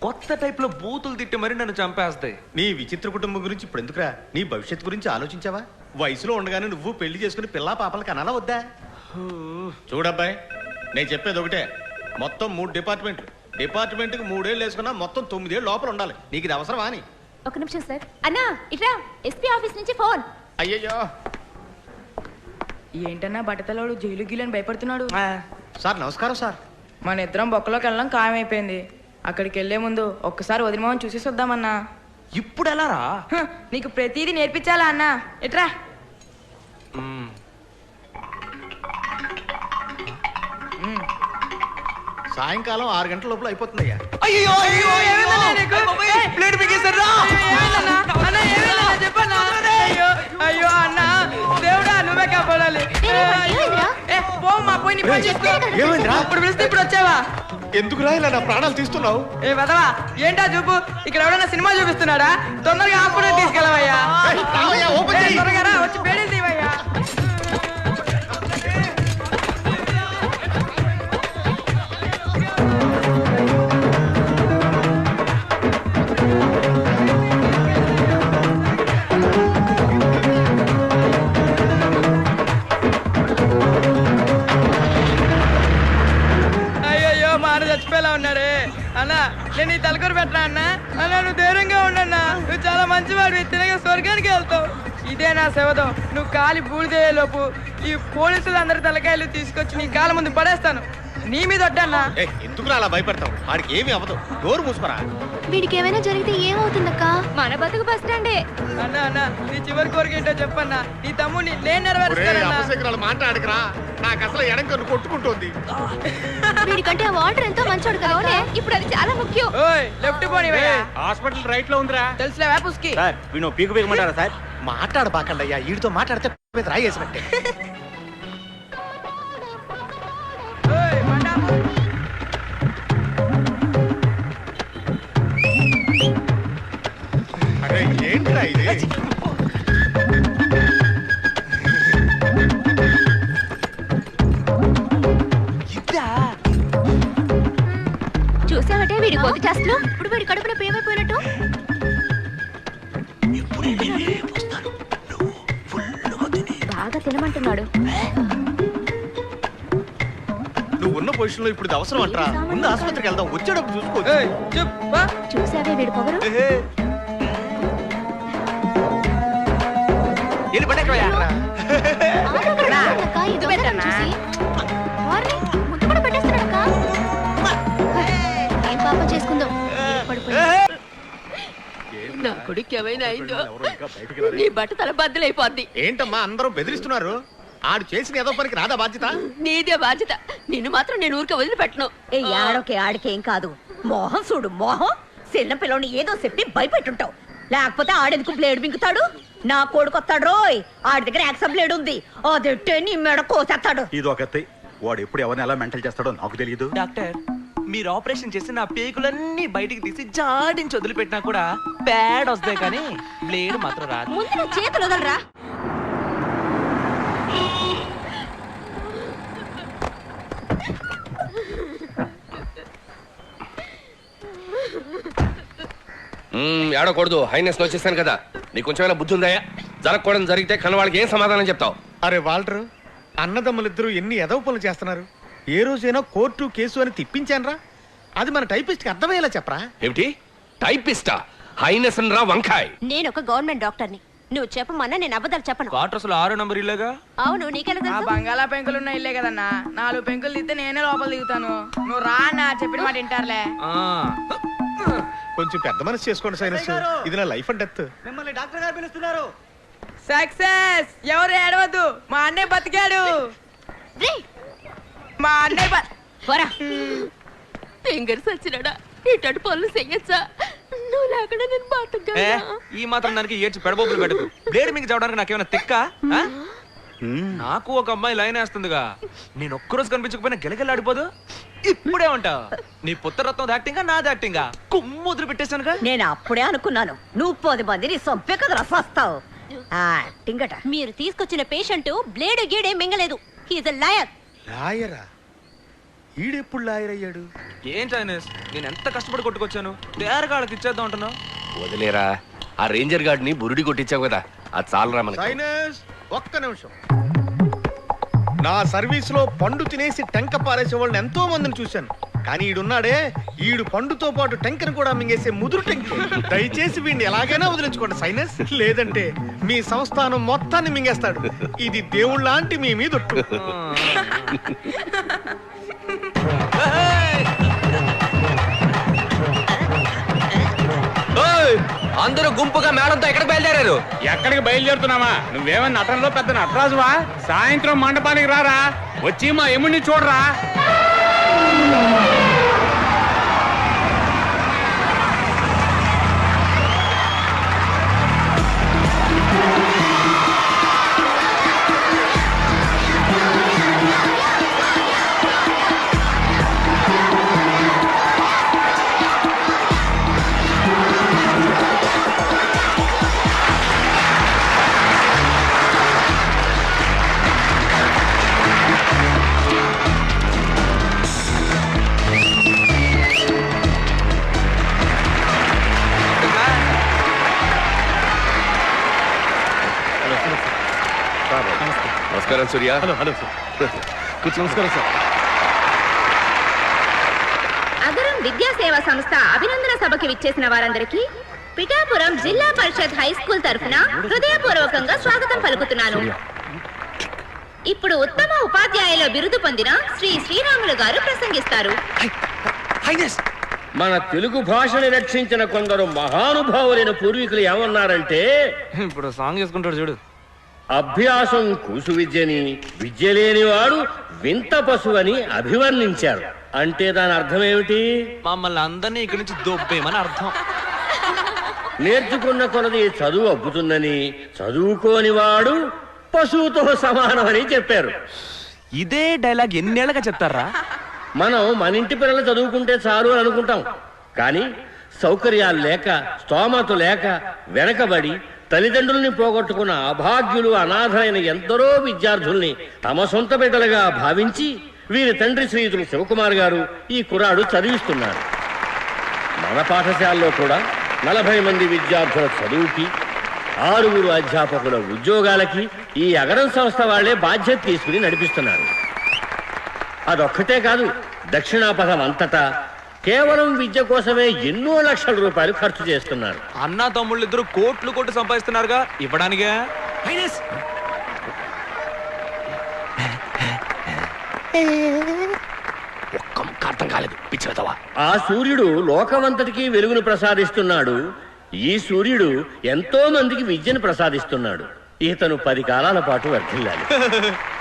కొత్త టైప్ లో బూతులు తిట్టి మరి నన్ను చంపేస్తాయి. నీ విచిత్ర కుటుంబం గురించి ఇప్పుడు ఎందుకురా? నీ భవిష్యత్తు గురించి ఆలోచించావా? వయసులో ఉండగానే నువ్వు పెళ్లి చేసుకుని పిల్లా పాపలకి అనాలా వద్దా? చూడబ్బాయి, నేను చెప్పేది ఒకటే, మొత్తం 3 డిపార్ట్మెంట్లు. డిపార్ట్మెంట్కి 3 ఏళ్ళు వేసుకున్నా మొత్తం 9 ఏళ్ళు లోపల ఉండాలి. నీకు ఇది అవసరమా అని? ఒక నిమిషం సార్. అన్నా ఇట్రా, ఎస్పీ ఆఫీస్ నుంచి ఫోన్. అయ్యయ్యో, ఏంటన్నా బట్టతలోడు జైలు గీలని భయపడుతున్నాడు? సార్ నమస్కారం సార్. మన ఇద్దరం బొక్కలోకి వెళ్ళడం ఖాయమైపోయింది. అక్కడికి వెళ్లే ముందు ఒక్కసారి వదిలిమోహన్ చూసేసి వద్దామన్నా. ఇప్పుడు ఎలా రా? నీకు ప్రతిదీ నేర్పించాలా అన్నా? ఎట్రా. సాయంకాలం 6 గంటల లోపల అయిపోతుందయ్యా. అయ్యో అయ్యో అన్నా, దేవుడా నువ్వే కాపాడాలి. ఇప్పుడు పిలిస్తే ఇప్పుడు వచ్చావా? ఎందుకురా ఇలా నా ప్రాణాలు తీస్తున్నావు? ఏ వదవా, ఏంటా చూపు? ఇక్కడ ఎవడన్నా సినిమా చూపిస్తున్నాడా? తొందరగా హాస్పిటల్ తీసుకెళ్ళవయ్యా. త్వరగా రా, వచ్చి బేడీలు తీవయ్యా. చచ్చిపోయేలా ఉన్నాడే అన్నా. నేను ఈ తలకూర పెట్టరా అన్నా? అన్నా నువ్వు ధైర్యంగా ఉండన్నా, నువ్వు చాలా మంచివాడివి, తినగా స్వర్గానికి వెళ్తావు. ఇదే నా శవదం. నువ్వు కాలి బూడిదేలోపు ఈ పోలీసులు అందరి తలకాయలు తీసుకొచ్చి నీ కాళ్ళ ముందు పడేస్తాను. నీ మీద వడ్డన్నా. ఎందుకు అలా భయపడతావు? వాడికి ఏమీ అవ్వదు, డోర్ మూసుకురా. వీడికి ఏమైనా జరిగితే ఏమవుతుందక్క? మన బతుకు బస్ స్టాండే. అన్నా అన్నా, నీ చివరి కోరిక ఏంటో చెప్పన్నా. నీ తమ్ముడిని నేను నెరవేరుస్తాను. మాట్లాడకరా, నాకు అసలు ఎడంకన్ను కొట్టుకుంటోంది. వీడికంటే ఆ వాటర్ ఎంతో మంచోడు కదా, ఇప్పుడు అది చాలా ముఖ్యం. లెఫ్ట్ పోనీ. హాస్పిటల్ రైట్ లో ఉందిరా. తెలుసులేవా పుస్కి? వీణు పీకు పీకమంటారా సార్? మాట్లాడబాకండి అయ్యా, వీడితో మాట్లాడితే రాయేసినట్టే. అరే ఏంట్రా ఇది? చూసావటే వీడి కొద్ది టెస్ట్లు. ఇప్పుడు వీడి కడుపున పేమైపోయినట్టు. బాగా తినమంటున్నాడు. నువ్వు ఉన్న పొజిషన్ లో ఇప్పుడు ఇది అవసరం అంటారా? ముందు ఆసుపత్రికి వెళ్దాం, వచ్చేటప్పుడు చూసుకోవచ్చు. చూసావే వీడి పొగరు. ఏం పాపం చేసుకుందాం. నా కొడుకు ఏమైనా అయిందో నీ బట్ట తల బద్దలైపోద్ది. ఏంటమ్మా అందరూ బెదిరిస్తున్నారు? ఆడు చేసిన ఏదో పనికి రాదా బాధ్యత? నీదే బాధ్యత. నిన్ను మాత్రం నేను ఊరికే వదిలిపెట్టను. ఆడోకే ఆడికేం కాదు. మోహం చూడు మోహం. చిన్న పిల్లని ఏదో చెప్పి భయపెట్టుంటావు. లేకపోతే ఆడెందుకు బ్లేడ్ బింకుతాడు? నా కొడుకు వస్తాడు రోయ్, ఆడి దగ్గర యాక్సమ్ బ్లేడ్ ఉంది. అదెట్టే నీ మెడ కోసేస్తాడు. ఇది ఒకటి. వాడు ఎప్పుడు ఎవరిని ఎలా మెంటల్ చేస్తాడో నాకు తెలియదు. డాక్టర్, మీరు ఆపరేషన్ చేసి నా పేగులన్నీ బయటికి తీసి జాడించి వదిలిపెట్టినా కూడా బ్యాడ్ వస్తాయి, కానీ బ్లేడ్ మాత్రం రాదు. ముందు నీ చేతులు వదలరా. ఏడకూడదు, హైనెస్ వచ్చేసాను కదా. నీకు కొంచెమైనా బుద్ధి ఉందా? జరగకూడదు జరిగితే కన్నవాళ్ళకి ఏం సమాధానం చెప్తావు? అరే వాల్టర్, అన్నదమ్ములిద్దరూ ఎన్ని ఎదవ పనులు చేస్తున్నారు. ఏ రోజైనా కోర్టు కేసు అని తిప్పించానరా? అది మన టైపిస్ట్ కి అర్థమయ్యేలా చెప్పరా. ఏమిటి టైపిస్టా? హైనెస్ రా వంకాయ్. నేను ఒక గవర్నమెంట్ డాక్టర్ని. నువ్వు చెప్పమన్నా నేను అబద్ధాలు చెప్పను. క్వార్టర్స్ 6 నంబర్ ఇల్లేగా. అవును, నీకెలా ఆ తెలుసు? బంగాళా పెంకులు ఉన్న ఇల్లే కదన్నా. 4 పెంకులు తీస్తే నేనే లోపల దిగుతాను. నువ్వు రా అన్నా, చెప్పిన మాట వింటారులే. కొంచెం పెద్ద మనసు చేసుకోండి సైనస్, ఇది నా లైఫ్ అండ్ డెత్. మిమ్మల్ని డాక్టర్ గారు పిలుస్తున్నారు. సక్సెస్. ఎవరు ఏడవద్దు, మా అన్నయ్య బతికాడు. మా అన్నయ్య పోరా ఫింగర్ సచ్చినాడా? ఇటు పనులు చెయ్యొచ్చా? నువ్వు లేకుండా నేను బతకగలనా? ఈ మాత్రం దానికి ఏడ్చి పెడబోబులు పెట్టుకు. బ్లేడ్ మీకు చదవడానికి నాకేమైనా తిక్క? నాకు ఒక అమ్మాయి లైన్ వేస్తుందిగా. నేను ఒక్కరోజు కనిపించకపోయినా గిలగిల్లాడిపోదు. ఇప్పుడే ఉంటావు. నీ పుత్రరత్నం యాక్టింగా, నాది యాక్టింగా? కుమ్ముదురు పెట్టేశానుగా. నేను అప్పుడే అనుకున్నాను నువ్వు 10 మందిని సొంపే కదా రసాస్తావు. మీరు తీసుకొచ్చిన పేషెంట్ బ్లేడ్ గీడే మింగలేదు. He's a liar. లాయరా? ఈడెప్పుడు లాయర్ అయ్యాడు? ఏం చైనీస్, నేను ఎంత కష్టపడి కొట్టుకొచ్చాను. తేరగాళ్ళకి ఇచ్చేద్దాం అంటున్నావు. వదిలేరా, ఆ రేంజర్ గార్డ్ ని బురుడి కొట్టించావు కదా, అది చాలరా మనకి. సైనస్, ఒక్క నిమిషం. నా సర్వీస్ లో పండు తినేసి టెంక పారేసే వాళ్ళని ఎంతో మందిని చూశాను. కానీ ఈడున్నాడే, ఈడు పండుతో పాటు టెంకను కూడా మింగేసే ముదురు టెంక. దయచేసి వీడిని ఎలాగైనా వదిలించుకోండి సైనస్, లేదంటే మీ సంస్థానం మొత్తాన్ని మింగేస్తాడు. ఇది దేవుళ్ళ లాంటి మీ మీద. అందరూ గుంపుగా మేడంతో ఎక్కడికి బయలుదేరారు? ఎక్కడికి బయలుదేరుతున్నావా? నువ్వేమన్నా నటనలో పెద్ద నటరాజువా? సాయంత్రం మండపానికి రారా, వచ్చి మా ఎముడిని చూడరా. నమస్కారం సూర్య. Hello hello sir. నమస్కారం సార్. అగరం విద్యా సేవా సంస్థ అభినందన సభకి విచ్చేసిన వారందరికీ పిఠాపురం జిల్లా పరిషత్ హై స్కూల్ తరఫున హృదయపూర్వకంగా స్వాగతం పలుకుతున్నాను. ఇప్పుడు ఉత్తమ ఉపాధ్యాయుల బిరుదు పొందిన శ్రీ శ్రీరాములు గారు ప్రసంగిస్తారు. మన తెలుగు భాషని రక్షించిన కొందరు మహానుభావులైన పూర్వీకులు ఏమన్నారంటే, ఇప్పుడు సాంగ్ చేసుకుంటాడు చూడు. అభ్యాసం కూసు విద్యని, విద్య లేనివాడు వింత పశువు అని అభివర్ణించారు. అంటే దాని అర్థం ఏమిటి? మమ్మల్ని అందరినీ ఇక్కడి నుంచి దొబ్బేమని అర్థం. నేర్చుకున్న కొలది చదువు అబ్బుతుందని, చదువుకోని వాడు పశువుతో సమానమని చెప్పారు. ఇదే డైలాగ్ ఎన్నేళ్ళగా చెప్తారా? మనం మన ఇంటి పిల్లలు చదువుకుంటే చాలు అని అనుకుంటాం. కానీ సౌకర్యాలు లేక, స్తోమత లేక వెనకబడి తల్లిదండ్రుల్ని పోగొట్టుకున్న అభాగ్యులు, అనాథైన ఎందరో విద్యార్థుల్ని తమ సొంత బిడ్డలుగా భావించి వీరి తండ్రి శ్రీయుతులు శివకుమార్ గారు ఈ కుర్రాడు చదివిస్తున్నారు. మన పాఠశాలలో కూడా 40 మంది విద్యార్థుల చదువుకి, 6 అధ్యాపకుల ఉద్యోగాలకి ఈ అగరం సంస్థ వాళ్లే బాధ్యత తీసుకుని నడిపిస్తున్నారు. అదొక్కటే కాదు, దక్షిణాపథం అంతటా కేవలం విద్య కోసమే ఎన్నో లక్షల రూపాయలు ఖర్చు చేస్తున్నారు. అన్నా తమ్ముళ్ళు ఇద్దరు కోట్లు సంపాదిస్తున్నారుగా, ఇవ్వడానికే. అర్థం కాలేదు, పిచ్చివెదవా. ఆ సూర్యుడు లోకమంతటికి వెలుగును ప్రసాదిస్తున్నాడు. ఈ సూర్యుడు ఎంతో మందికి విద్యను ప్రసాదిస్తున్నాడు. ఇతను 10 కాలాల పాటు వర్ధిల్లాలి.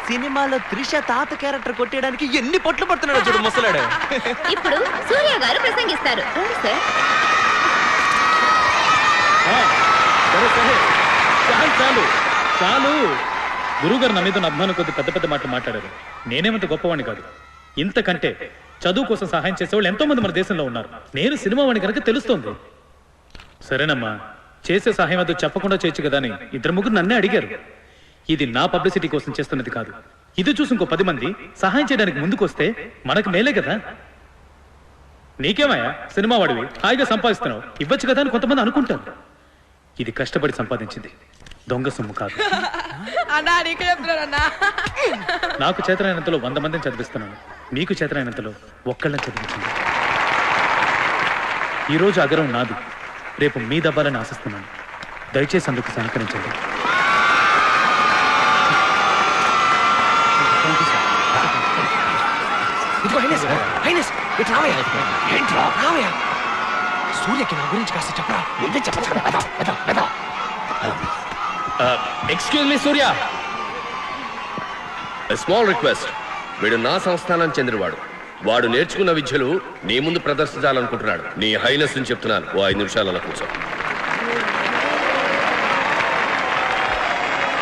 సినిమాలో త్రిష తాత క్యారెక్టర్ కొట్టేయడానికి ఎన్ని పొట్లు పడుతున్నాడు చూడు ముసలాడు. ఇప్పుడు సూర్య గారు ప్రసంగిస్తారు. చాలు చాలు. గురుగారు నా మీద అభిమానం కొద్ది పెద్ద పెద్ద మాటలు మాట్లాడారు. నేనేమంత గొప్పవాణ్ణి కాదు. ఇంతకంటే చదువు కోసం సహాయం చేసేవాళ్ళు ఎంతో మంది మన దేశంలో ఉన్నారు. నేను సినిమా వాడిని కనుక తెలుస్తోంది. సరేనమ్మా, చేసే సహాయం అదో చెప్పకుండా చేయొచ్చు కదా అని 2-3 నన్నే అడిగారు. ఇది నా పబ్లిసిటీ కోసం చేస్తున్నది కాదు. ఇది చూసి ఇంకో 10 మంది సహాయం చేయడానికి ముందుకు వస్తే మనకు మేలే కదా. నీకేమయ్యా, సినిమా వాడివి, హాయిగా సంపాదిస్తున్నావు, ఇవ్వచ్చు కదా అని కొంతమంది అనుకుంటారు. ఇది కష్టపడి సంపాదించింది. దొంగ సొమ్ము కాదు. అన్నా నీకే చెప్తున్నానన్నా. నాకు చేతనైనంతలో 100 మందిని చదివిస్తున్నాను, మీకు చేతనైనంతలో ఒక్కళ్ళని చదివించండి. ఈరోజు అగరం నాది, రేపు మీ దవ్వాలని ఆశిస్తున్నాను. దయచేసి అందుకు సహకరించండి. సూర్యకి నా గురించి కాస్త చెప్పరా. ఎక్స్క్యూజ్ మీ సూర్య, స్మాల్ రిక్వెస్ట్. వీడు నా సంస్థానానికి చెందినవాడు. వాడు నేర్చుకున్న విద్యలు నీ ముందు ప్రదర్శించాలనుకుంటున్నాడు. నీ హైనెస్ అని చెప్తున్నాను, ఓ 5 నిమిషాలు అలా కూర్చో.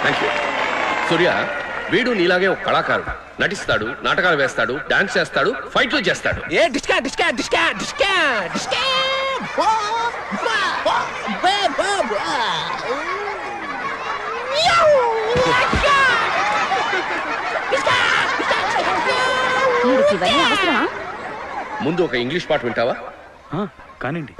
Thank you. సూర్య, వీడు నీలాగే ఒక కళాకారుడు. నటిస్తాడు, నాటకాలు వేస్తాడు, డాన్స్ చేస్తాడు, ఫైట్లు చేస్తాడు. ఏ డిస్కా డిస్కా డిస్కా డిస్కా డిస్కా ముందు ఒక ఇంగ్లీష్ పాట వింటావా? కానివ్వండి.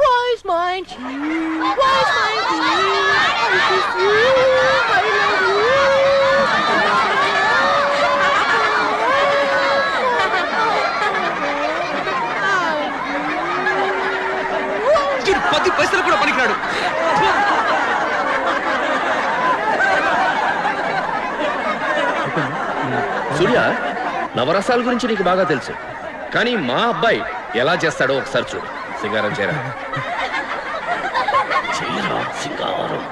పది పైసలు కూడా పనికిరాడు. సూర్య, నవరసాల గురించి నీకు బాగా తెలుసు, కానీ మా అబ్బాయి ఎలా చేస్తాడో ఒకసారి చూడు. సింగారం చేయరా. సింగారం.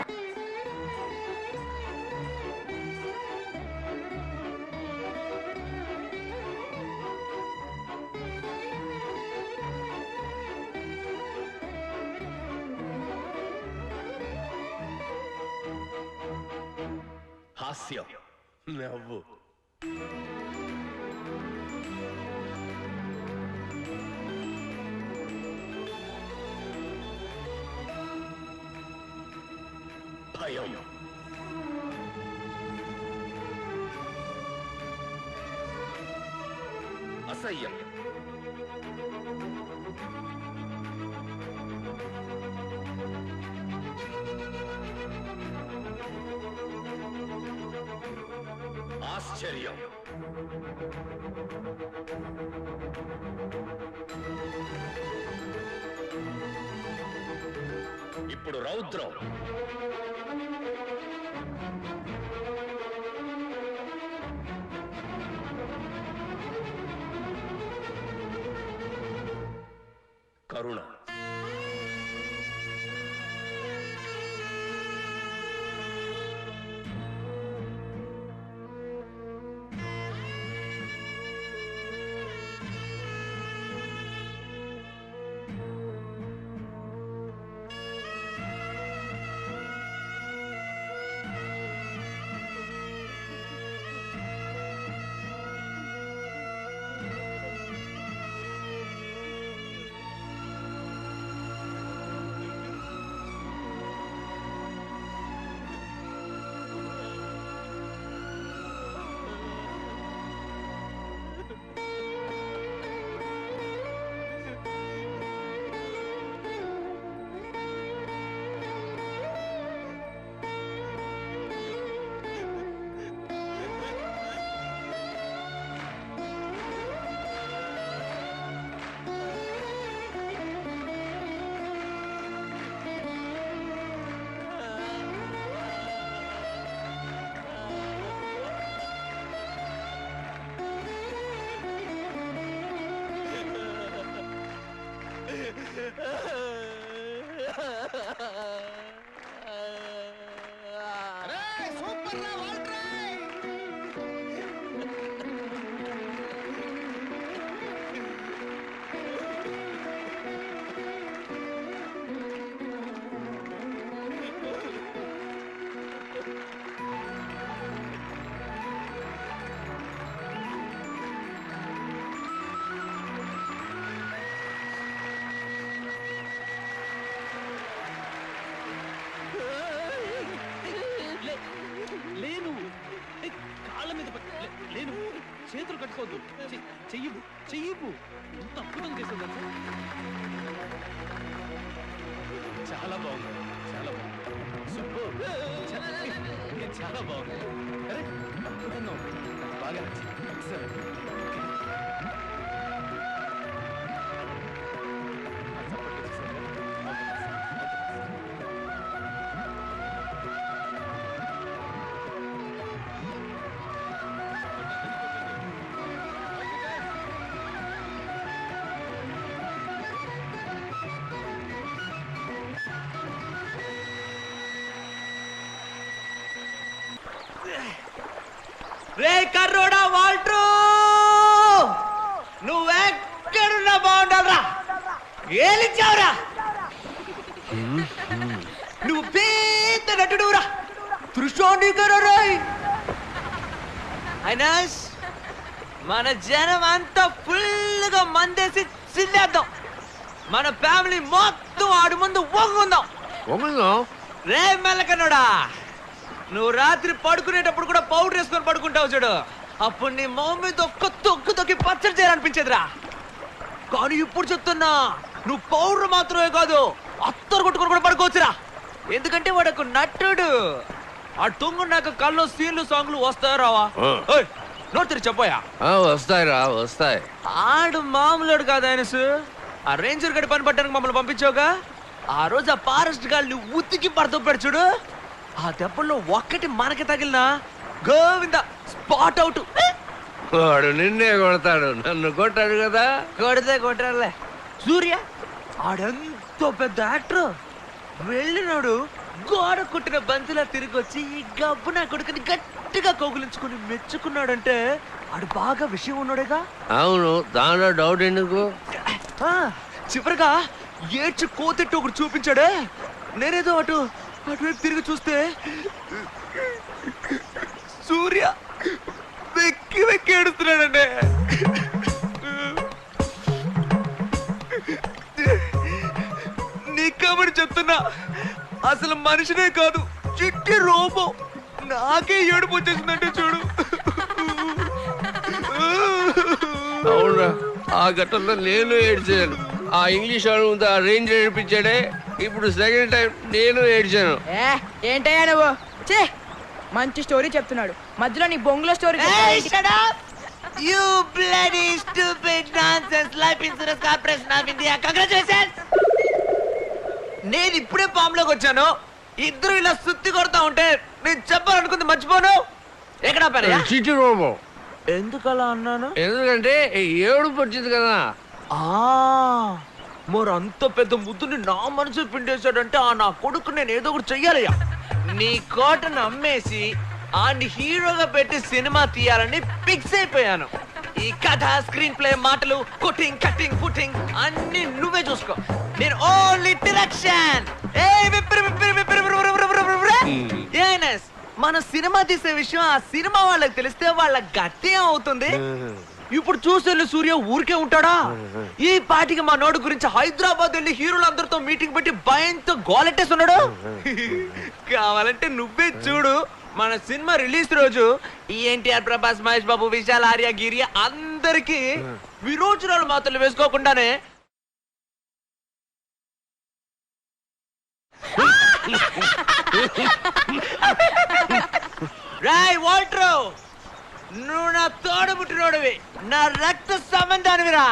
హాస్యం, నవ్వు. భయం. అసహ్యం. ఆశ్చర్యం. ఇప్పుడు రౌద్రం. కరుణ. చేతులు కట్టుకోవద్దు. చెయ్యవు చెయ్యవు. ఎంత అద్భుతం చేస్తుందా చాలా బాగుంది, చాలా బాగుంది. చాలా బాగుంది. అరే, అద్భుతంగా ఉంది. బాగా నచ్చింది. Excellent. రే కర్రోడా వాల్ట్రూ, నువ్వెక్కడున్నా బాగుండాలరా. ఏలిచ్చావురా, నువ్వు పెద్ద నటుడురా. దృశ్యోండీకరాయ్ అయినాస్, మన జనం అంతా ఫుల్గా మందేసి చిల్లేద్దాం. మన ఫ్యామిలీ మొత్తం ఆడి ముందు ఒంగుందాం. రే మెల్లకన్నోడా, నువ్వు రాత్రి పడుకునేటప్పుడు కూడా పౌడర్ వేసుకొని పడుకుంటావు చూడు, అప్పుడు నీ మొహం మీద ఒక్క తొక్కు తొక్కి పచ్చడి చేయాలనిపించేదిరా. కానీ ఇప్పుడు చెప్తున్నా, నువ్వు పౌడర్ మాత్రమే కాదు, అత్తరు కొట్టుకొని కూడా పడుకోవచ్చురా. ఎందుకంటే వాడు ఒక నటుడు. ఆ తొంగున్నాక కళ్ళు సీన్లు సాంగ్లు వస్తాయా రావా? నోట్ తెరి చెప్పోయా. వస్తాయిరా, వస్తాయి. ఆడు మామూలుడు కాదు ఆయనసు. ఆ రేంజర్ గడి పని పట్టడానికి మమ్మల్ని పంపించావుగా, ఆ రోజు ఆ ఫారెస్ట్ గాల్ని ఉతికి పడతాడు చూడు, ఆ దెబ్బల్లో ఒక్కటి మనకి తగిలినా గోవింద స్పాట్ అవుట్. వాడు నిన్నే కొడతాడు, నన్ను కొట్టాడు కదా. కొడితే కొట్టాడులే. సూర్య ఆడెంతో పెద్ద యాక్టర్, వెళ్ళినాడు గోడ కొట్టిన బంతిలా తిరిగి వచ్చి ఈ గబ్బు నా కొడుకుని గట్టిగా కౌగులించుకుని మెచ్చుకున్నాడంటే ఆడు బాగా విషయం ఉన్నాడేగా. అవును, దానిలో డౌట్ ఎందుకు? చివరిగా ఏడ్చి కోతెట్టు ఒకటి చూపించాడే, నేనేదో అటువైపు తిరిగి చూస్తే సూర్య వెక్కి వెక్కి ఏడుస్తున్నాడండి. నీ కాబట్టి చెప్తున్నా, అసలు మనిషినే కాదు చిట్టి రోబో. నాకే ఏడుపు వచ్చేసిందంటే చూడు. అవునా, ఆ ఘట్టంలో నేను ఏడ్చాను. ఆ ఇంగ్లీష్ వాడు ముందు ఆ రేంజ్ ఏడిపించాడే, ఇప్పుడు సెకండ్ టైం నేను ఏడ్చాను. ఏంటయ్యా నువ్వు? చే, మంచి స్టోరీ చెప్తున్నాడు, మధ్యలో నీ బొంగులో story. You bloody stupid nonsense life insurance corporation of India. Congratulations. నేను ఇప్పుడే పాములోకి వచ్చాను, ఇద్దరు ఇలా సుత్తి కొడతా ఉంటే నేను చెప్పాలనుకుంది మర్చిపోను. ఎక్కడ పని చిట్టి రోబో. ఎందుకలా అన్నాను? ఎందుకంటే ఏడుపు వచ్చింది కదా. మరి అంత పెద్ద ముద్దుని నా మనసు పిండేశాడంటే ఆ నా కొడుకు నేను ఏదో ఒకటి చెయ్యాలయ్యా. నీ కోటను అమ్మేసి ఆడిని హీరోగా పెట్టి సినిమా తీయాలని ఫిక్స్ అయిపోయాను. ఈ కథ, స్క్రీన్ ప్లే, మాటలు, కుటింగ్, కటింగ్, పుటింగ్ అన్ని నువ్వే చూసుకో. నేను ఓన్లీ డైరెక్షన్. మన సినిమా తీసే విషయం ఆ సినిమా వాళ్ళకి తెలిస్తే వాళ్ళ గట్టి అవుతుంది. ఇప్పుడు చూసే సూర్య ఊరికే ఉంటాడా? ఈ పాటికి మా నోడు గురించి హైదరాబాద్ వెళ్ళి హీరోలందరితో మీటింగ్ పెట్టి భయంతో గోలెట్టేస్తున్నాడు. కావాలంటే నువ్వే చూడు, మన సినిమా రిలీజ్ రోజు ఎన్టీఆర్, ప్రభాస్, మహేష్ బాబు, విశాల్, ఆర్య, గిరి అందరికి విరోచనాలు మాత్రలు వేసుకోకుండానే రాయ్ వాల్ట్రో, నువ్వు నా తోడబుట్టినోడివి, నా రక్త సంబంధానివిరా.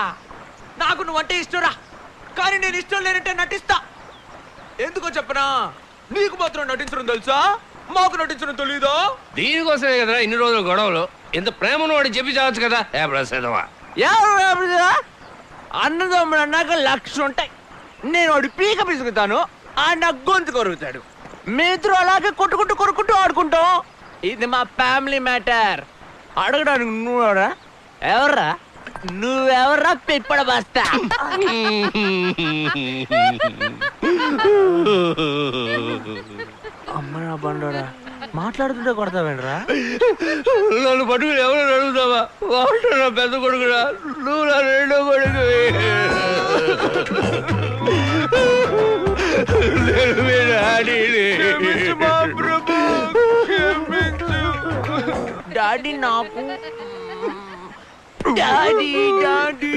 నాకు నువ్వంటే ఇష్టంరా, కానీ నేను ఇష్టం లేనంటే నటిస్తా. ఎందుకో చెప్పనా, నీకు మాత్రం నటించడం తెలుసా, మాకు నటించడం తెలీదా? దీనికోసమే కదా ఇన్ని రోజులు గొడవలు. ఇంత ప్రేమను వాడు చెప్పి చావచ్చు కదా. అన్నదమ్ముడు అన్నాక 1,00,000 ఉంటాయి. నేను వాడి పీక పిసుకుతాను, ఆ నా గొంతు కొరుకుతాడు. మీతో అలాగే కొట్టుకుంటూ ఆడుకుంటాం. ఇది మా ఫ్యామిలీ మ్యాటర్. అడగడానికి నువ్వెవరా? ఎవర్రా నువ్వెవర్రా? పిప్పడ బస్తా. అమ్మ నా బండోడా, మాట్లాడుతుంటే కొడతావేంట్రా? నన్ను పట్టుకుని ఎవరు అడుగుతావా? వాళ్ళు నా పెద్ద కొడుకురా, నువ్వు నా రెండో కొడుకు. డాడీ నాకు daddy daddy,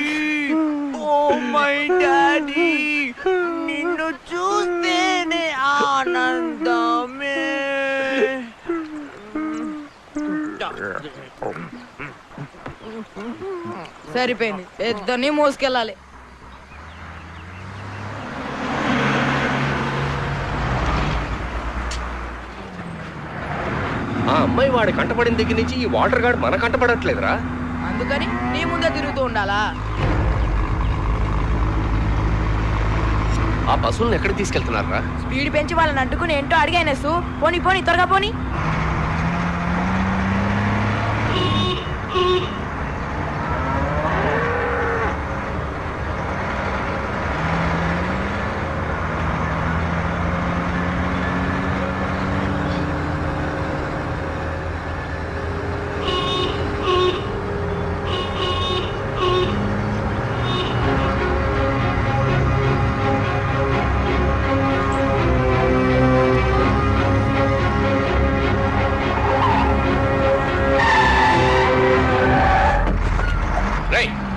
oh my daddy, నిన్ను చూస్తేనే ఆ ఆనందమే. సరిపోయింది, ఇద్దరిని మోసుకెళ్ళాలి. ఆ అమ్మాయి వాడి కంటపడిన దగ్గర నుంచి ఈ వాటర్ గార్డ్ మన కంటపడట్లేదురా. అందుకని నీ ముందే తిరుగుతూ ఉండాలా? ఆ పశువులను ఎక్కడికి తీసుకెళ్తున్నారా? స్పీడ్ పెంచి వాళ్ళని అడ్డుకుని ఏంటో అడిగాయినసు. పోనీ పోనీ, త్వరగా పోనీ.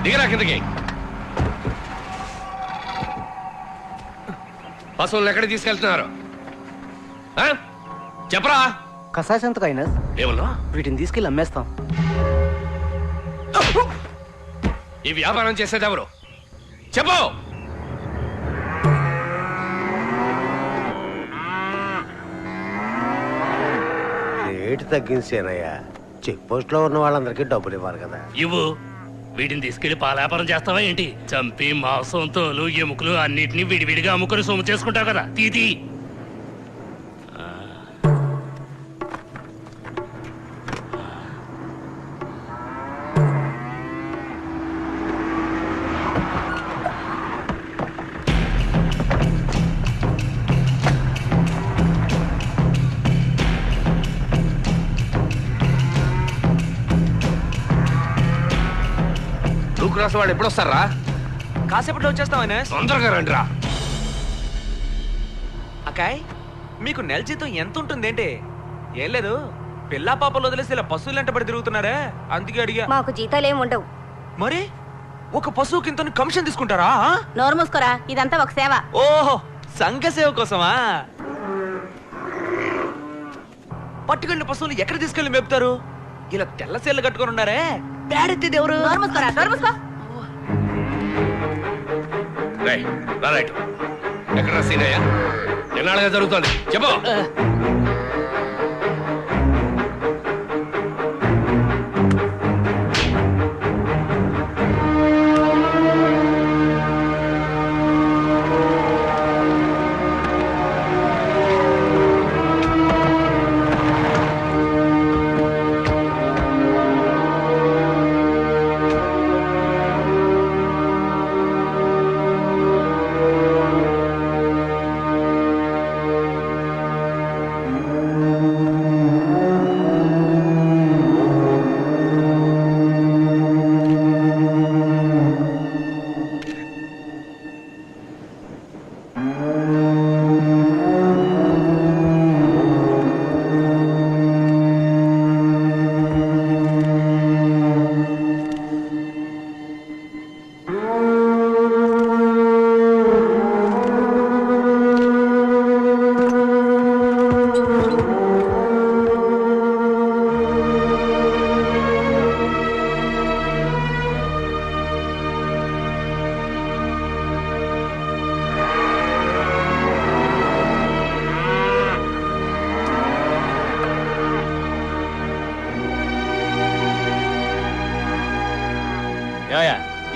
దిగరా కిందకి. పశువులను ఎక్కడికి తీసుకెళ్తున్నారు చెప్పరా? కసాసంతకు అయినా ఏమన్నా? వీటిని తీసుకెళ్ళి అమ్మేస్తాం. ఈ వ్యాపారం చేసేది ఎవరు చెప్పు? రేటు తగ్గించేనయ్యా. చెక్ పోస్ట్ లో ఉన్న వాళ్ళందరికీ డబ్బులు ఇవ్వాలి కదా. ఇవ్వు. వీటిని తీసుకెళ్లి పాల వ్యాపారం చేస్తావా ఏంటి? చంపి మాంసం, తోలు, ఎముకలు అన్నిటినీ విడివిడిగా అమ్ముకుని సొమ్ము చేసుకుంటావు కదా. తీతి వాడు ఎప్పుడు వస్తారా? కాసేపట్లో వచ్చేస్తాం. తొందరగా రండిరా. అకాయ్, మీకు నెల జీతం ఎంత ఉంటుంది ఏంటి? ఏం లేదు, పిల్లా పాపలు వదిలేసి ఇలా పశువులు వెంటబడి తిరుగుతున్నారే, అందుకే అడిగా. మాకు జీతాలేం ఉండవు. మరి ఒక పశువుకి ఇంత కమిషన్ తీసుకుంటారా? నోరు మూసుకోరా, ఇదంతా ఒక సేవ. ఓహో, సంఘ సేవ కోసమా? పట్టుకెళ్ళిన పశువులు ఎక్కడ తీసుకెళ్ళి మేపుతారు? ఇలా తెల్ల సేళ్ళు కట్టుకొని ఉన్నారే, పేడెత్తేది ఎవరు? నోరు మూసుకోరా, నోరు మూసుకో. ఎక్కడ సీనయ్య? ఎన్నాళ్ళగా జరుగుతుంది చెప్పు.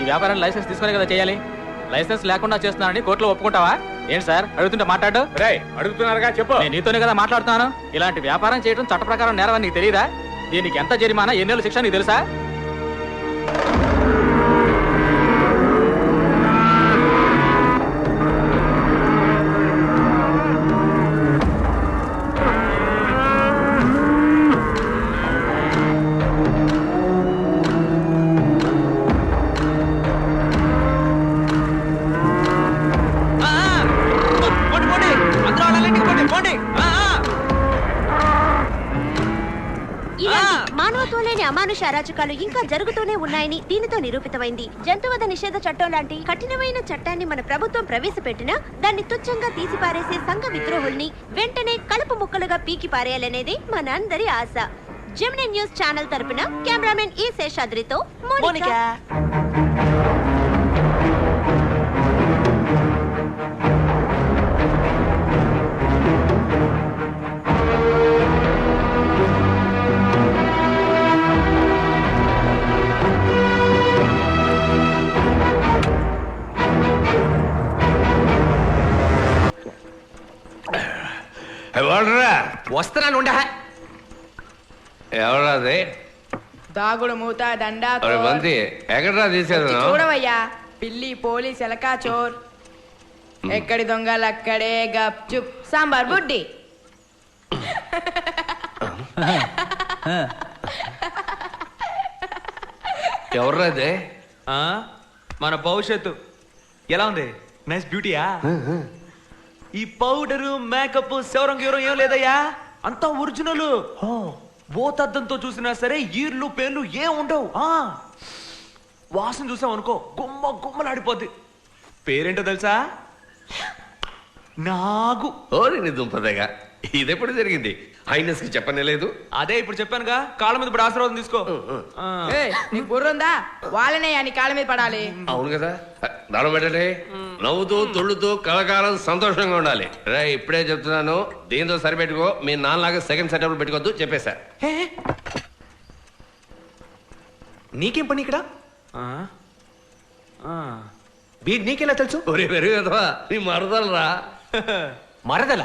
ఈ వ్యాపారాన్ని లైసెన్స్ తీసుకునే కదా చేయాలి. లైసెన్స్ లేకుండా చేస్తున్నానని కోర్టులో ఒప్పుకుంటావా? ఏంటి సార్ అడుగుతుంటే మాట్లాడు. అడుగుతున్నారుగా చెప్పు. నేను నీతోనే కదా మాట్లాడుతున్నాను. ఇలాంటి వ్యాపారం చేయడం చట్ట ప్రకారం నేరమని నీకు తెలియదా? దీనికి ఎంత జరిమానా, ఎన్నేళ్ళ శిక్ష నీకు తెలుసా? అమానుష అరాచకాలు ఇంకా జరుగుతూనే ఉన్నాయని దీనితో నిరూపితమైంది. జంతువధ నిషేధ చట్టం లాంటి కఠినమైన చట్టాన్ని మన ప్రభుత్వం ప్రవేశపెట్టినా దాన్ని తుచ్చంగా తీసిపారేసే సంఘ విద్రోహుల్ని వెంటనే కలుపు ముక్కలుగా పీకి పారేయాలనేది మన అందరి ఆశ. జెమినీ న్యూస్ ఛానల్ తరపున కెమెరామెన్ ఈ శేషాద్రితో మోనికా. వస్తున్నాను. ఎవరాది? దాగుడు మూత దండా మంది ఎక్కడరా తీసేది? చూడవయ్యా, పిల్లి పోలీస్ ఎలకా చోర్. ఎక్కడి దొంగలు అక్కడే గప్ చుప్ సాంబార్ బుడ్డి. ఎవర్రాదే? మన భవిష్యత్తు ఎలా ఉంది? నైస్ బ్యూటీయా? ఈ పౌడరు మేకప్ శవరం గీవరం ఏం లేదయ్యా, అంతా ఒరిజినల్. ఓతద్దంతో చూసినా సరే ఈర్లు పేర్లు ఏం ఉండవు. వాసన చూసాం అనుకో గుమ్మ గుమ్మలాడిపోద్ది. పేరేంటో తెలుసా? నాగు. ఓరి దుంపదగా, ఇదెప్పుడు జరిగింది? హైనెస్ కి చెప్పనేలేదు. అదే ఇప్పుడు చెప్పానుగా, కాళ్ళ మీద ఇప్పుడు ఆశీర్వాదం తీసుకో. నీకు బుర్రుందా? వాళ్ళనే నీ కాళ్ళ మీద పడాలి. అవును కదా, దానం పెట్టండి. నవ్వుతూ తొళ్ళుతూ కలకాలం సంతోషంగా ఉండాలి. రే ఇప్పుడే చెప్తున్నాను, దీంతో సరిపెట్టుకో. మీ నాన్నలాగా సెకండ్ సెటప్ పెట్టుకోవద్దు చెప్పేశా. నీకేం పని ఇక్కడ? నీకెలా తెలుసు? ఒరే పెరుగదవా, నీ మరదలరా. మరదల?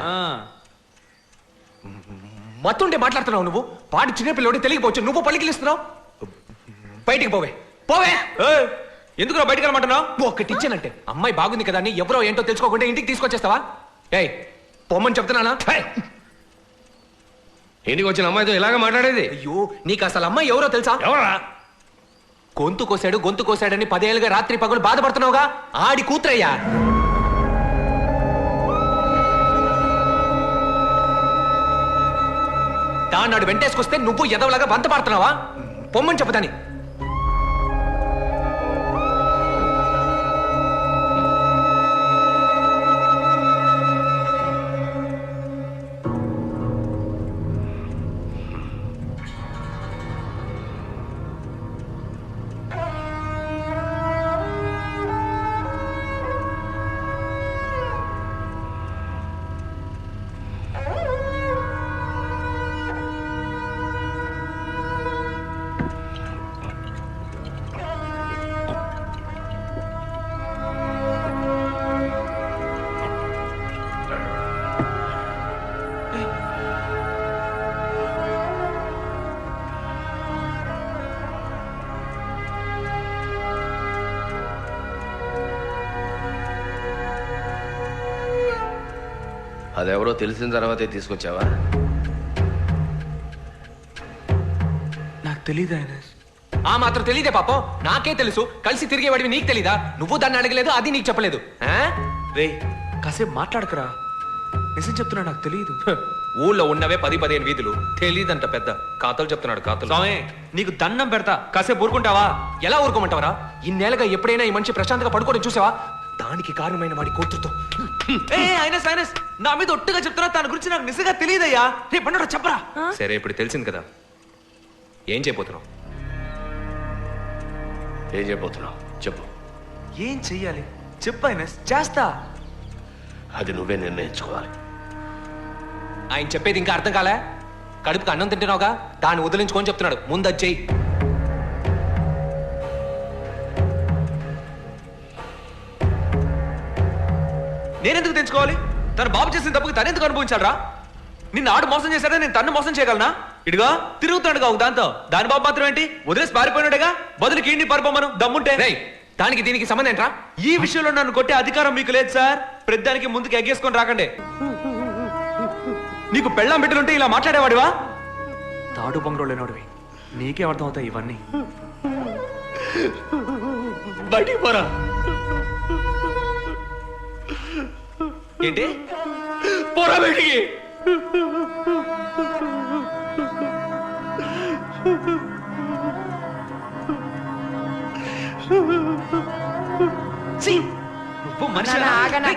మత్తుండే మాట్లాడుతున్నావు నువ్వు. పాటి చిన్నపిల్లడి తెలియకపోవచ్చు, నువ్వు పలికిలిస్తున్నావు. బయటికి పోవే, పోవే. ఎందుకు బయటకు రమ్మంటున్నావు? ఒకటి ఇచ్చానంటే అమ్మాయి బాగుంది కదా అని ఎవరో ఏంటో తెలుసుకోకుండా ఇంటికి తీసుకొచ్చేస్తావా? ఏయ్ పొమ్మని చెప్తున్నానా? ఇంటికి వచ్చిన అమ్మాయితో ఇలాగ మాట్లాడేది? అయ్యో, నీకు అసలు అమ్మాయి ఎవరో తెలుసా? ఎవరా? గొంతు కోసాడని 10 ఏళ్ళుగా రాత్రి పగులు బాధపడుతున్నావుగా, ఆడి కూతురయ్యా. దాన్నాడు వెంటేసుకొస్తే నువ్వు ఎదవలాగా వంత పాడుతున్నావా? పొమ్మని చెప్పుదాని. అదెవరో తెలిసిన తర్వాతే తీసుకొచ్చావా? నాకు తెలీదు. ఆ మాత్రం తెలీదే పాపం, నాకే తెలుసు. కలిసి తిరిగేవాడివి నీకు తెలీదా? నువ్వు దాన్ని అడగలేదు, అది నీకు చెప్పలేదు. రే కాసేపు మాట్లాడకరా, నిజం చెప్తున్నా, నాకు తెలియదు. ఊళ్ళో ఉన్నవే 10-15 వీధులు, తెలీదంట పెద్ద కాతలు చెప్తున్నాడు. కాతలు స్వామి, నీకు దండం పెడతా, కాసేపు ఊరుకుంటావా? ఎలా ఊరుకోమంటావరా? ఇన్నేళ్ళగా ఎప్పుడైనా ఈ మనిషి ప్రశాంతంగా పడుకోవడం చూసావా? దానికి కారణమైన వాడి కూతురుతో. నా మీద ఒట్టుగా చెప్తున్నా, తన గురించి నాకు నిజంగా తెలియదయ్యా. రేపు అన్నాడు చెప్పరా. సరే ఇప్పుడు తెలిసింది కదా, ఏం చేయబోతున్నావు? ఏం చేయబోతున్నావు చెప్పు. ఏం చెయ్యాలి చెప్పు ఐనస్, చేస్తా. అది నువ్వే నిర్ణయించుకోవాలి. ఆయన చెప్పేది ఇంకా అర్థం కాలే? కడుపుకి అన్నం తింటున్నావుగా, దాన్ని వదిలించుకొని చెప్తున్నాడు. ముందు అది చెయ్యి. నేనెందుకు తెంచుకోవాలి? తన బాబు చేసిన తప్పుకి తనెందుకు అనుభవించాలరా? నిన్ను ఆడు మోసం చేశాడే, నేను తన్ను మోసం చేయగలనా? ఇడుగా తిరుగుతాడుగా దాంతో. దాని బాబు మాత్రం ఏంటి, వదిలేసి పారిపోయినాడుగా. బదులుకి ఇండి పారిపోమను దమ్ముంటే. దానికి దీనికి సంబంధం ఏంట్రా? ఈ విషయంలో నన్ను కొట్టే అధికారం మీకు లేదు సార్. ప్రతిదానికి ముందుకు ఎగ్గేసుకొని రాకండి. నీకు పెళ్ళాం బిడ్డలుంటే ఇలా మాట్లాడేవాడివా? తాడు బొంగరోళ్ళు లేనోడివి, నీకేం అర్థం అవుతాయి ఇవన్నీ? బయటికి పోరా. ఏంటి పోరా బయటికి. నువ్వు మనిషి అన్న ఆగనా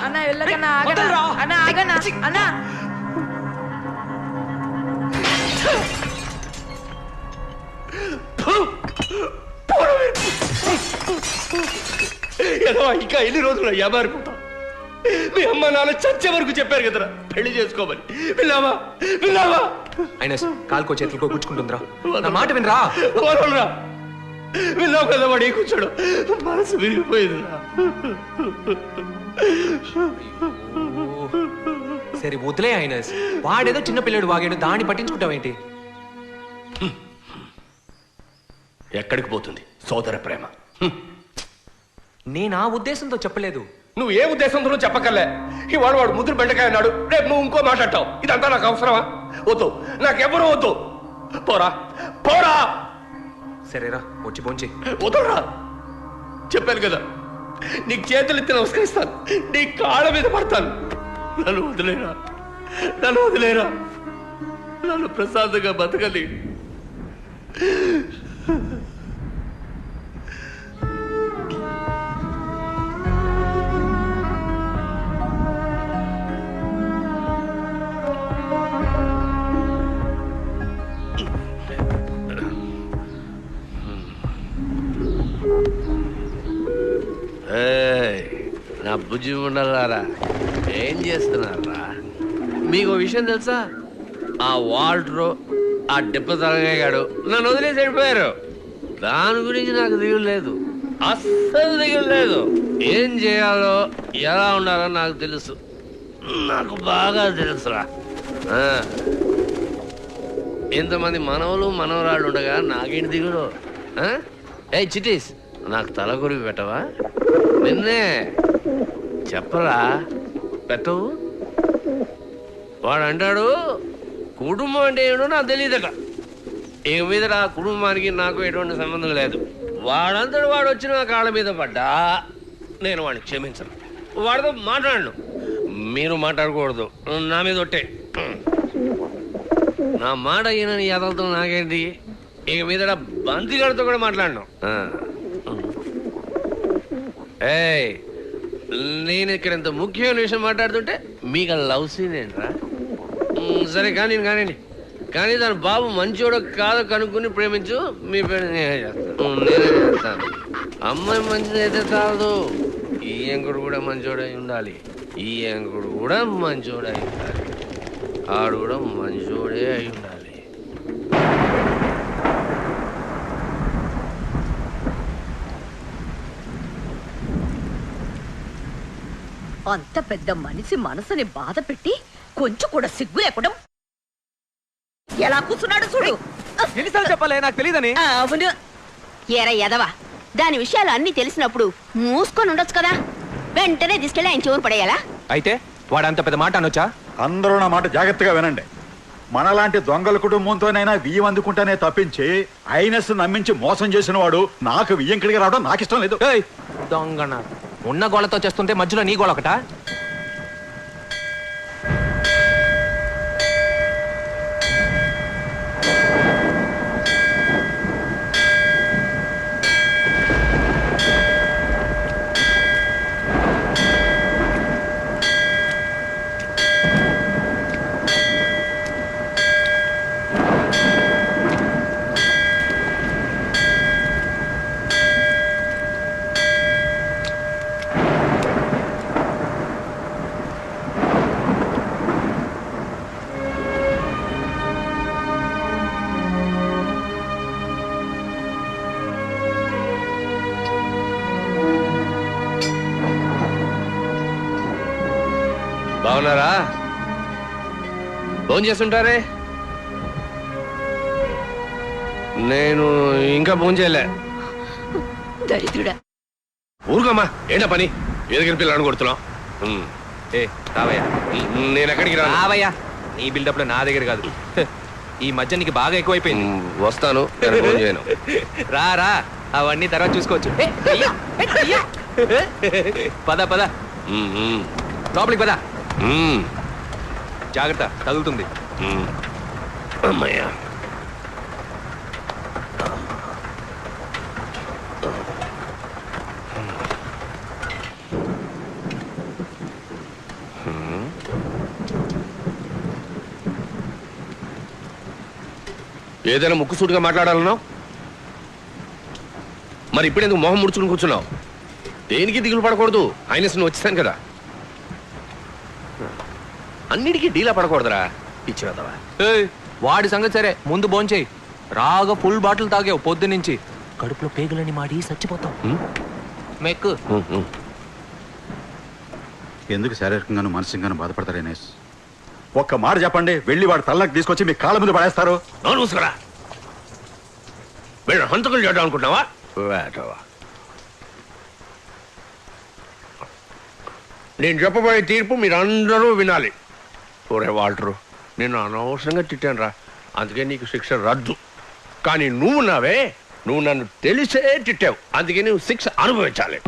అన్న వెళ్ళకన్నా ఆగనా అన్న ఆగనా అన్న ఇంకా ఎన్ని రోజులు యాబారిపోతాం? మీ అమ్మ నాన్న చచ్చే వరకు చెప్పారు కదరా పెళ్లి చేసుకోమని. విన్నావా విన్నావా? అయినా కాలుకో చేతులకో గుచ్చుకుంటుందిరా. నా మాట వినరా. విన్నావు కదా వాడు ఏ కూర్చోడు. మనసు విరిగిపోయిందిరా. సరే వదిలే అయినా వాడేదో చిన్న పిల్లడు వాగాడు, దాన్ని పట్టించుకుంటావేంటి? ఎక్కడికి పోతుంది సోదర ప్రేమ? నేను ఆ ఉద్దేశంతో చెప్పలేదు. నువ్వు ఏ ఉద్దేశంతో చెప్పకలే. ఇవాడు వాడు ముద్దురు బెండకాయ అన్నాడు, రేపు నువ్వు ఇంకో మాట్లాడతావు. ఇదంతా నాకు అవసరమా? వద్దు, నాకెవరూ వద్దు. పోరా పోరా. సరేరా వచ్చి పోంచి. వద్దురా, చెప్పాను కదా నీకు చేతులెత్తి నమస్కరిస్తాను, నీ కాళ్ళ మీద పడతాను. నన్ను వదిలేరా, నన్ను వదిలేరా, నన్ను ప్రశాంతంగా బతకలి. నా బుజ్జి ఉండాలారా, ఏం చేస్తున్నారా? మీకు విషయం తెలుసా? ఆ వాల్టరు ఆ దెబ్బ తలగాడు నన్ను వదిలేసి వెళ్ళిపోయారు. దాని గురించి నాకు దిగులు లేదు, అస్సలు దిగులు లేదు. ఏం చేయాలో ఎలా ఉండాలో నాకు తెలుసు, నాకు బాగా తెలుసురా. ఇంతమంది మనవలు మనవరాళ్ళు ఉండగా నాకేంటి దిగులు? ఏ చిటీస్, నాకు తల కొరివి పెట్టవా? నిన్నే చెప్పరా పెట్టవు? వాడు అంటాడు కుటుంబం అంటే ఏమిటో నాకు తెలియదట. ఇక మీద ఆ కుటుంబానికి నాకు ఎటువంటి సంబంధం లేదు. వాడంతటి వాడు వచ్చి నా కాళ్ళ మీద పడ్డా నేను వాడిని క్షమించను, వాడితో మాట్లాడను. మీరు మాట్లాడకూడదు, నా మీద ఒట్టే. నా మాట ఈయనని ఎదలతో నాకేంటి? ఇక మీద బంతిగాడితో కూడా మాట్లాడను. ఏయ్, నేను ఇక్కడ ఇంత ముఖ్యమైన విషయం మాట్లాడుతుంటే మీకు లవ్ సీన్ ఏంట్రా? సరే కానీ కానీ దాని బాబు మంచోడో కాదో కనుక్కుని ప్రేమించు. మీ పేరు నేనే చేస్తాను. అమ్మాయి మంచిదైతే చాలదు, ఈ ఎంకుడు కూడా మంచోడై ఉండాలి. ఈ ఎంకుడు కూడా మంచోడై ఉండాలి. ఆడు కూడా మంచోడే అయి ఉండాలి. అంత పెద్ద మనిషి మనసుని బాధ పెట్టి కొంచెం కూడా సిగ్గు లేకుండా ఎలా కూర్చున్నాడు చూడు. ఎన్నిసార్లు చెప్పాలి నాకు తెలియదని? అవును. ఏరా ఎదవా, దాని విషయాలు అన్ని తెలిసినప్పుడు మూసుకొని ఉండొచ్చు కదా. వెంటనే తీసుకెళ్ళి ఆయన చెవులు పడేయాలా? అయితే వాడంత పెద్ద మాట అనొచ్చా? అందరూ నా మాట జాగ్రత్తగా వినండి. మనలాంటి దొంగల కుటుంబంతోనైనా బియ్యం అందుకుంటానే తప్పించి ఐనస్ నమ్మించి మోసం చేసిన వాడు నాకు బియ్యంకిడికి రావడం నాకు ఇష్టం లేదు. దొంగన ఉన్న గోళతో చేస్తుంటే మధ్యలో నీ గోళ ఒకటా? బాగున్నారా? ఫోన్ చేస్తుంటారే? నేను ఇంకా ఫోన్ చేయలే. దరిద్రుడా. ఊరుకోమ్మా, ఏంటా పని? ఎదుగిన పిల్లని కొడుతున్నాం. ఏ రావయ్యా. నేను ఎక్కడికి రావయ్యా, నీ బిల్డప్ లో నా దగ్గర కాదు. ఈ మధ్య నీకు బాగా ఎక్కువైపోయింది. వస్తాను, ఫోన్ చేయను. రా రా, అవన్నీ తర్వాత చూసుకోవచ్చు. పద పద, లోపలికి పద. జాగ్రత్త, తగులుతుంది. అమ్మయ్యా. ఏదైనా ముక్కుసూటిగా మాట్లాడాలన్నావు? మరి ఇప్పుడెందుకు మొహం ముడుచుకుని కూర్చున్నావు? దేనికి దిగులు పడకూడదు, హైనెస్ నువ్వు వచ్చేసాను కదా. అన్నిటికీ డీలా పడకూడదురా ఇచ్చినదవా. వాడి సంగతి సరే, ముందు భోంచేయి. రాగా ఫుల్ బాటిల్ తాగావు పొద్దు నుంచి, కడుపులో పేగులని మాడి చచ్చిపోతావు. మెక్కు. ఎందుకు శారీరకంగాను మానసికంగాను బాధపడతారు ఎన్ఎస్? ఒక్క మాట చెప్పండి, వెళ్ళి వాడి తల్లకు తీసుకొచ్చి మీ కాళ్ళ మీద పడేస్తారు. చూసుకురా, వీళ్ళు హంతకులు చేయడం అనుకుంటున్నావా? నేను చెప్పబోయే తీర్పు మీరందరూ వినాలి. ఒరే వాల్టరు, నేను అనవసరంగా తిట్టాను రా, అందుకే నీకు శిక్ష రద్దు. కానీ నువ్వు నన్ను తెలిసే తిట్టావు, అందుకే నువ్వు శిక్ష అనుభవించాలి.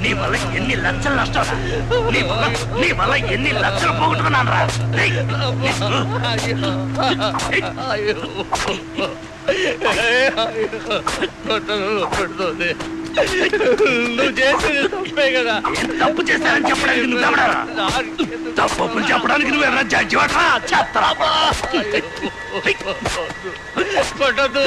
నీ వల్ల ఎన్ని లక్షలు నష్టం, నీ వల్ల ఎన్ని లక్షలు పోగొట్టుకున్నాను రా. నువ్వు చేసేది తప్పే కదా. తప్పు చేశానని చెప్పడానికి నువ్వు ఎవడారా? తప్పులు చెప్పడానికి నువ్వు ఎవరైనా జడ్జి వాటరా? చేస్తారా? కొట్టదు.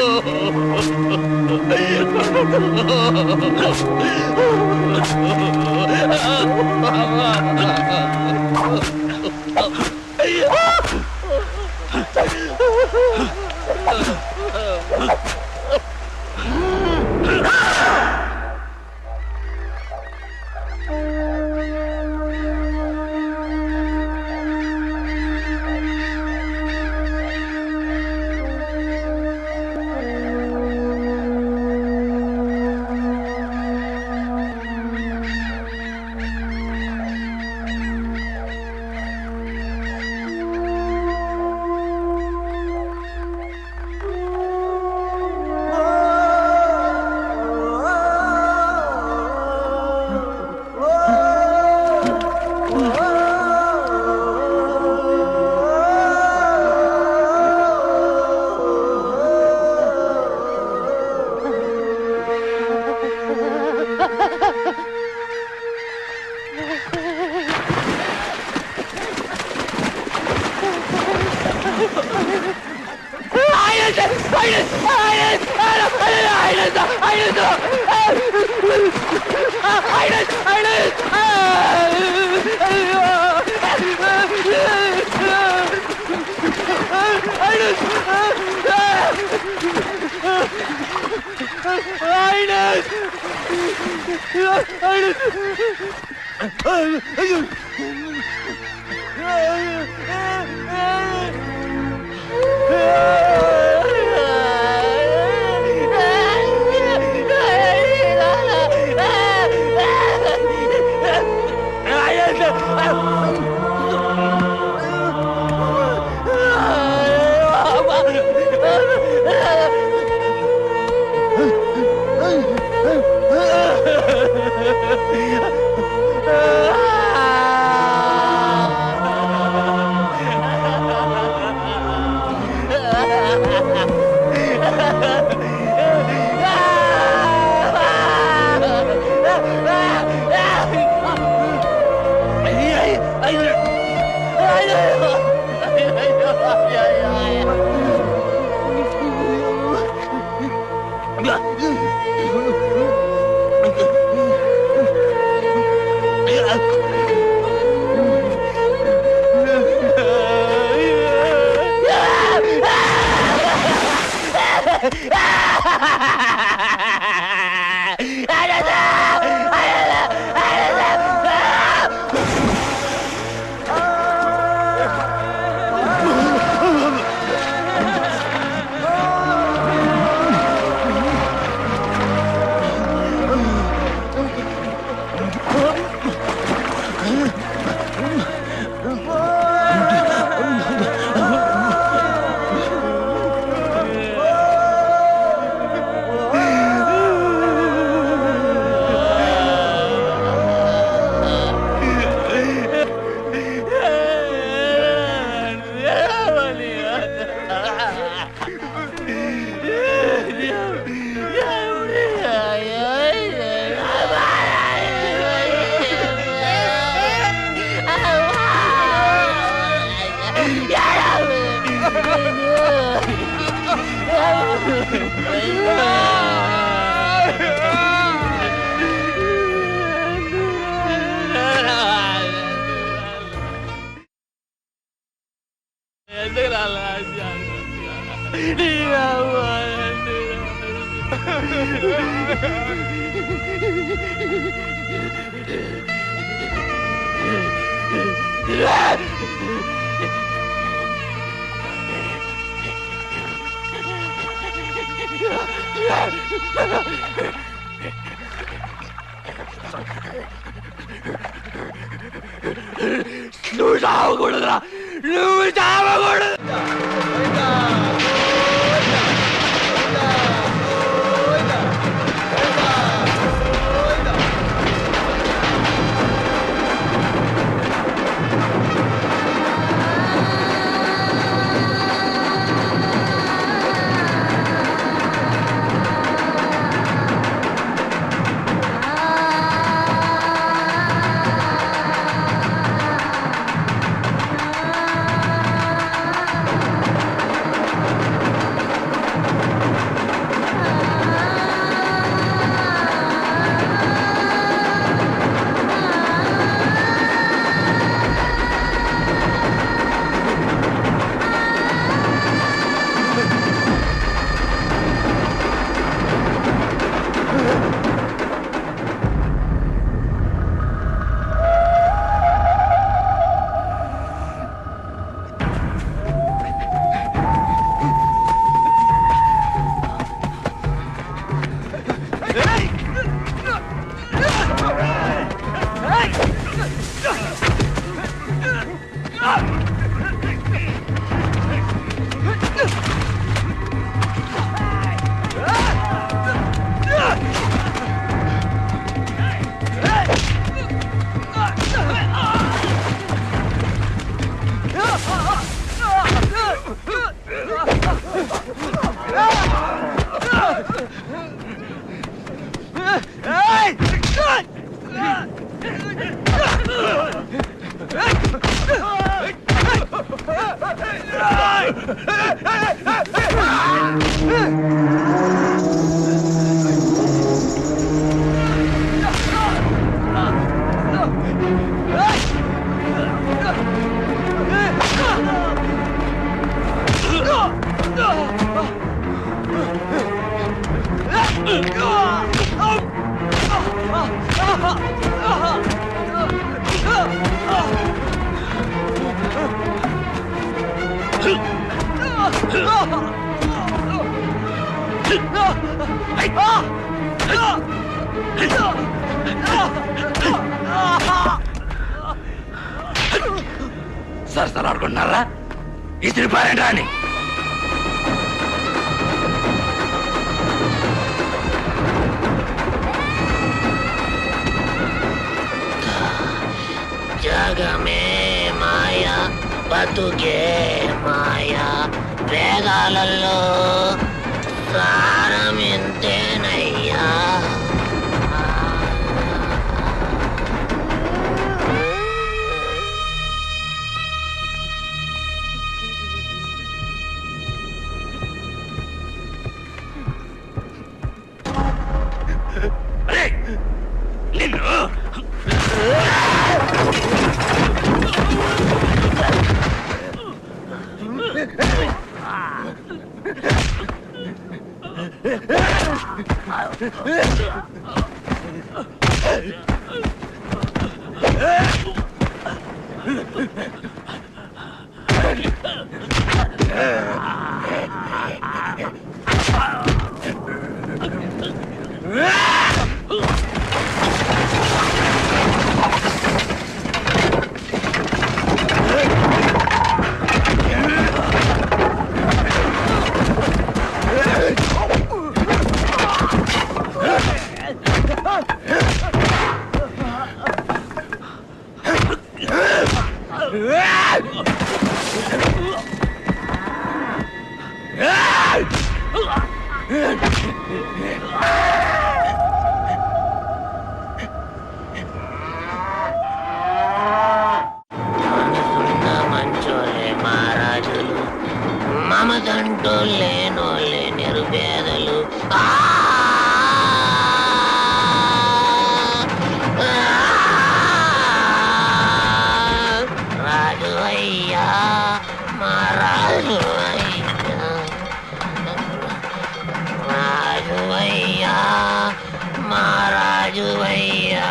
నువ్వు చావకూడదురా, నువ్వు చావకూడదు. సరసలాడుకుంటున్నారా? ఇతని పారేంట్రా అని జగమే మాయా, బతుకే మాయా, వేదాలలో సారం ఇంతేనయ్యా. మంచోలే మహారాజులు మమదంటూ లేనోలే నిరుపేదలు రాజు అయ్యా మహారాజు అయ్యా రాజు అయ్యా మహారాజు అయ్యా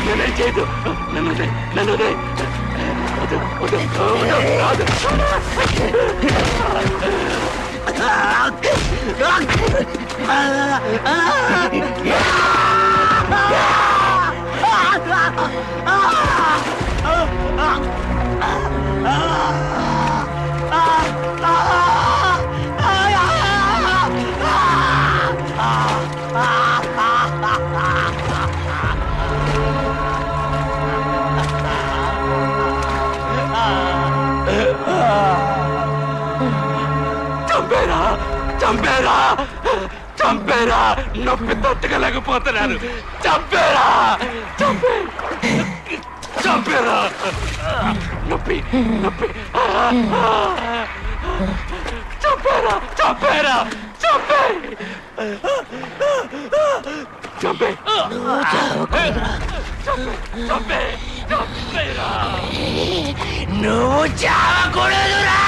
నేనేం చేయదు నన్ను చంపేరా చంపేరా నొప్పి తట్టుకోలేకపోతున్నాను చంపేరా చంపేరా నొప్పి నొప్పి చంపేరా చంపేరా చంపే చంపే చంపే చంపేరా నువ్వు చావకూడదురా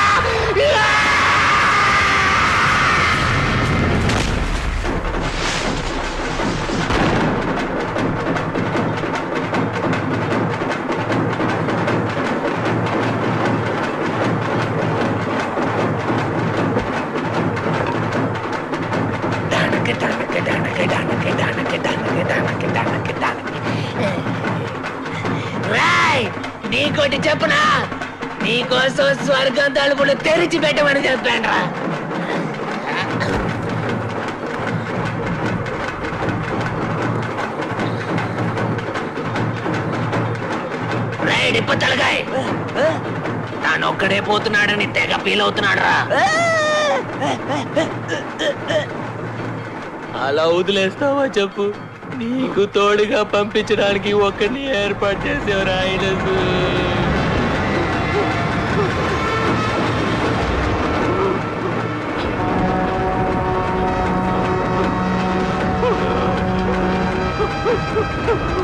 నీకోటి చెప్పునా నీకోసం స్వర్గం తలుపులు తెరిచి పెట్టమని చెప్పాను రా డిప్ప తలగాయ్ తాను ఒక్కడే పోతున్నాడని తెగ ఫీల్ అవుతున్నాడు రా అలా వదిలేస్తావా చెప్పు నీకు తోడుగా పంపించడానికి ఒక్కడిని ఏర్పాటు చేసేవారు ఆయన Oh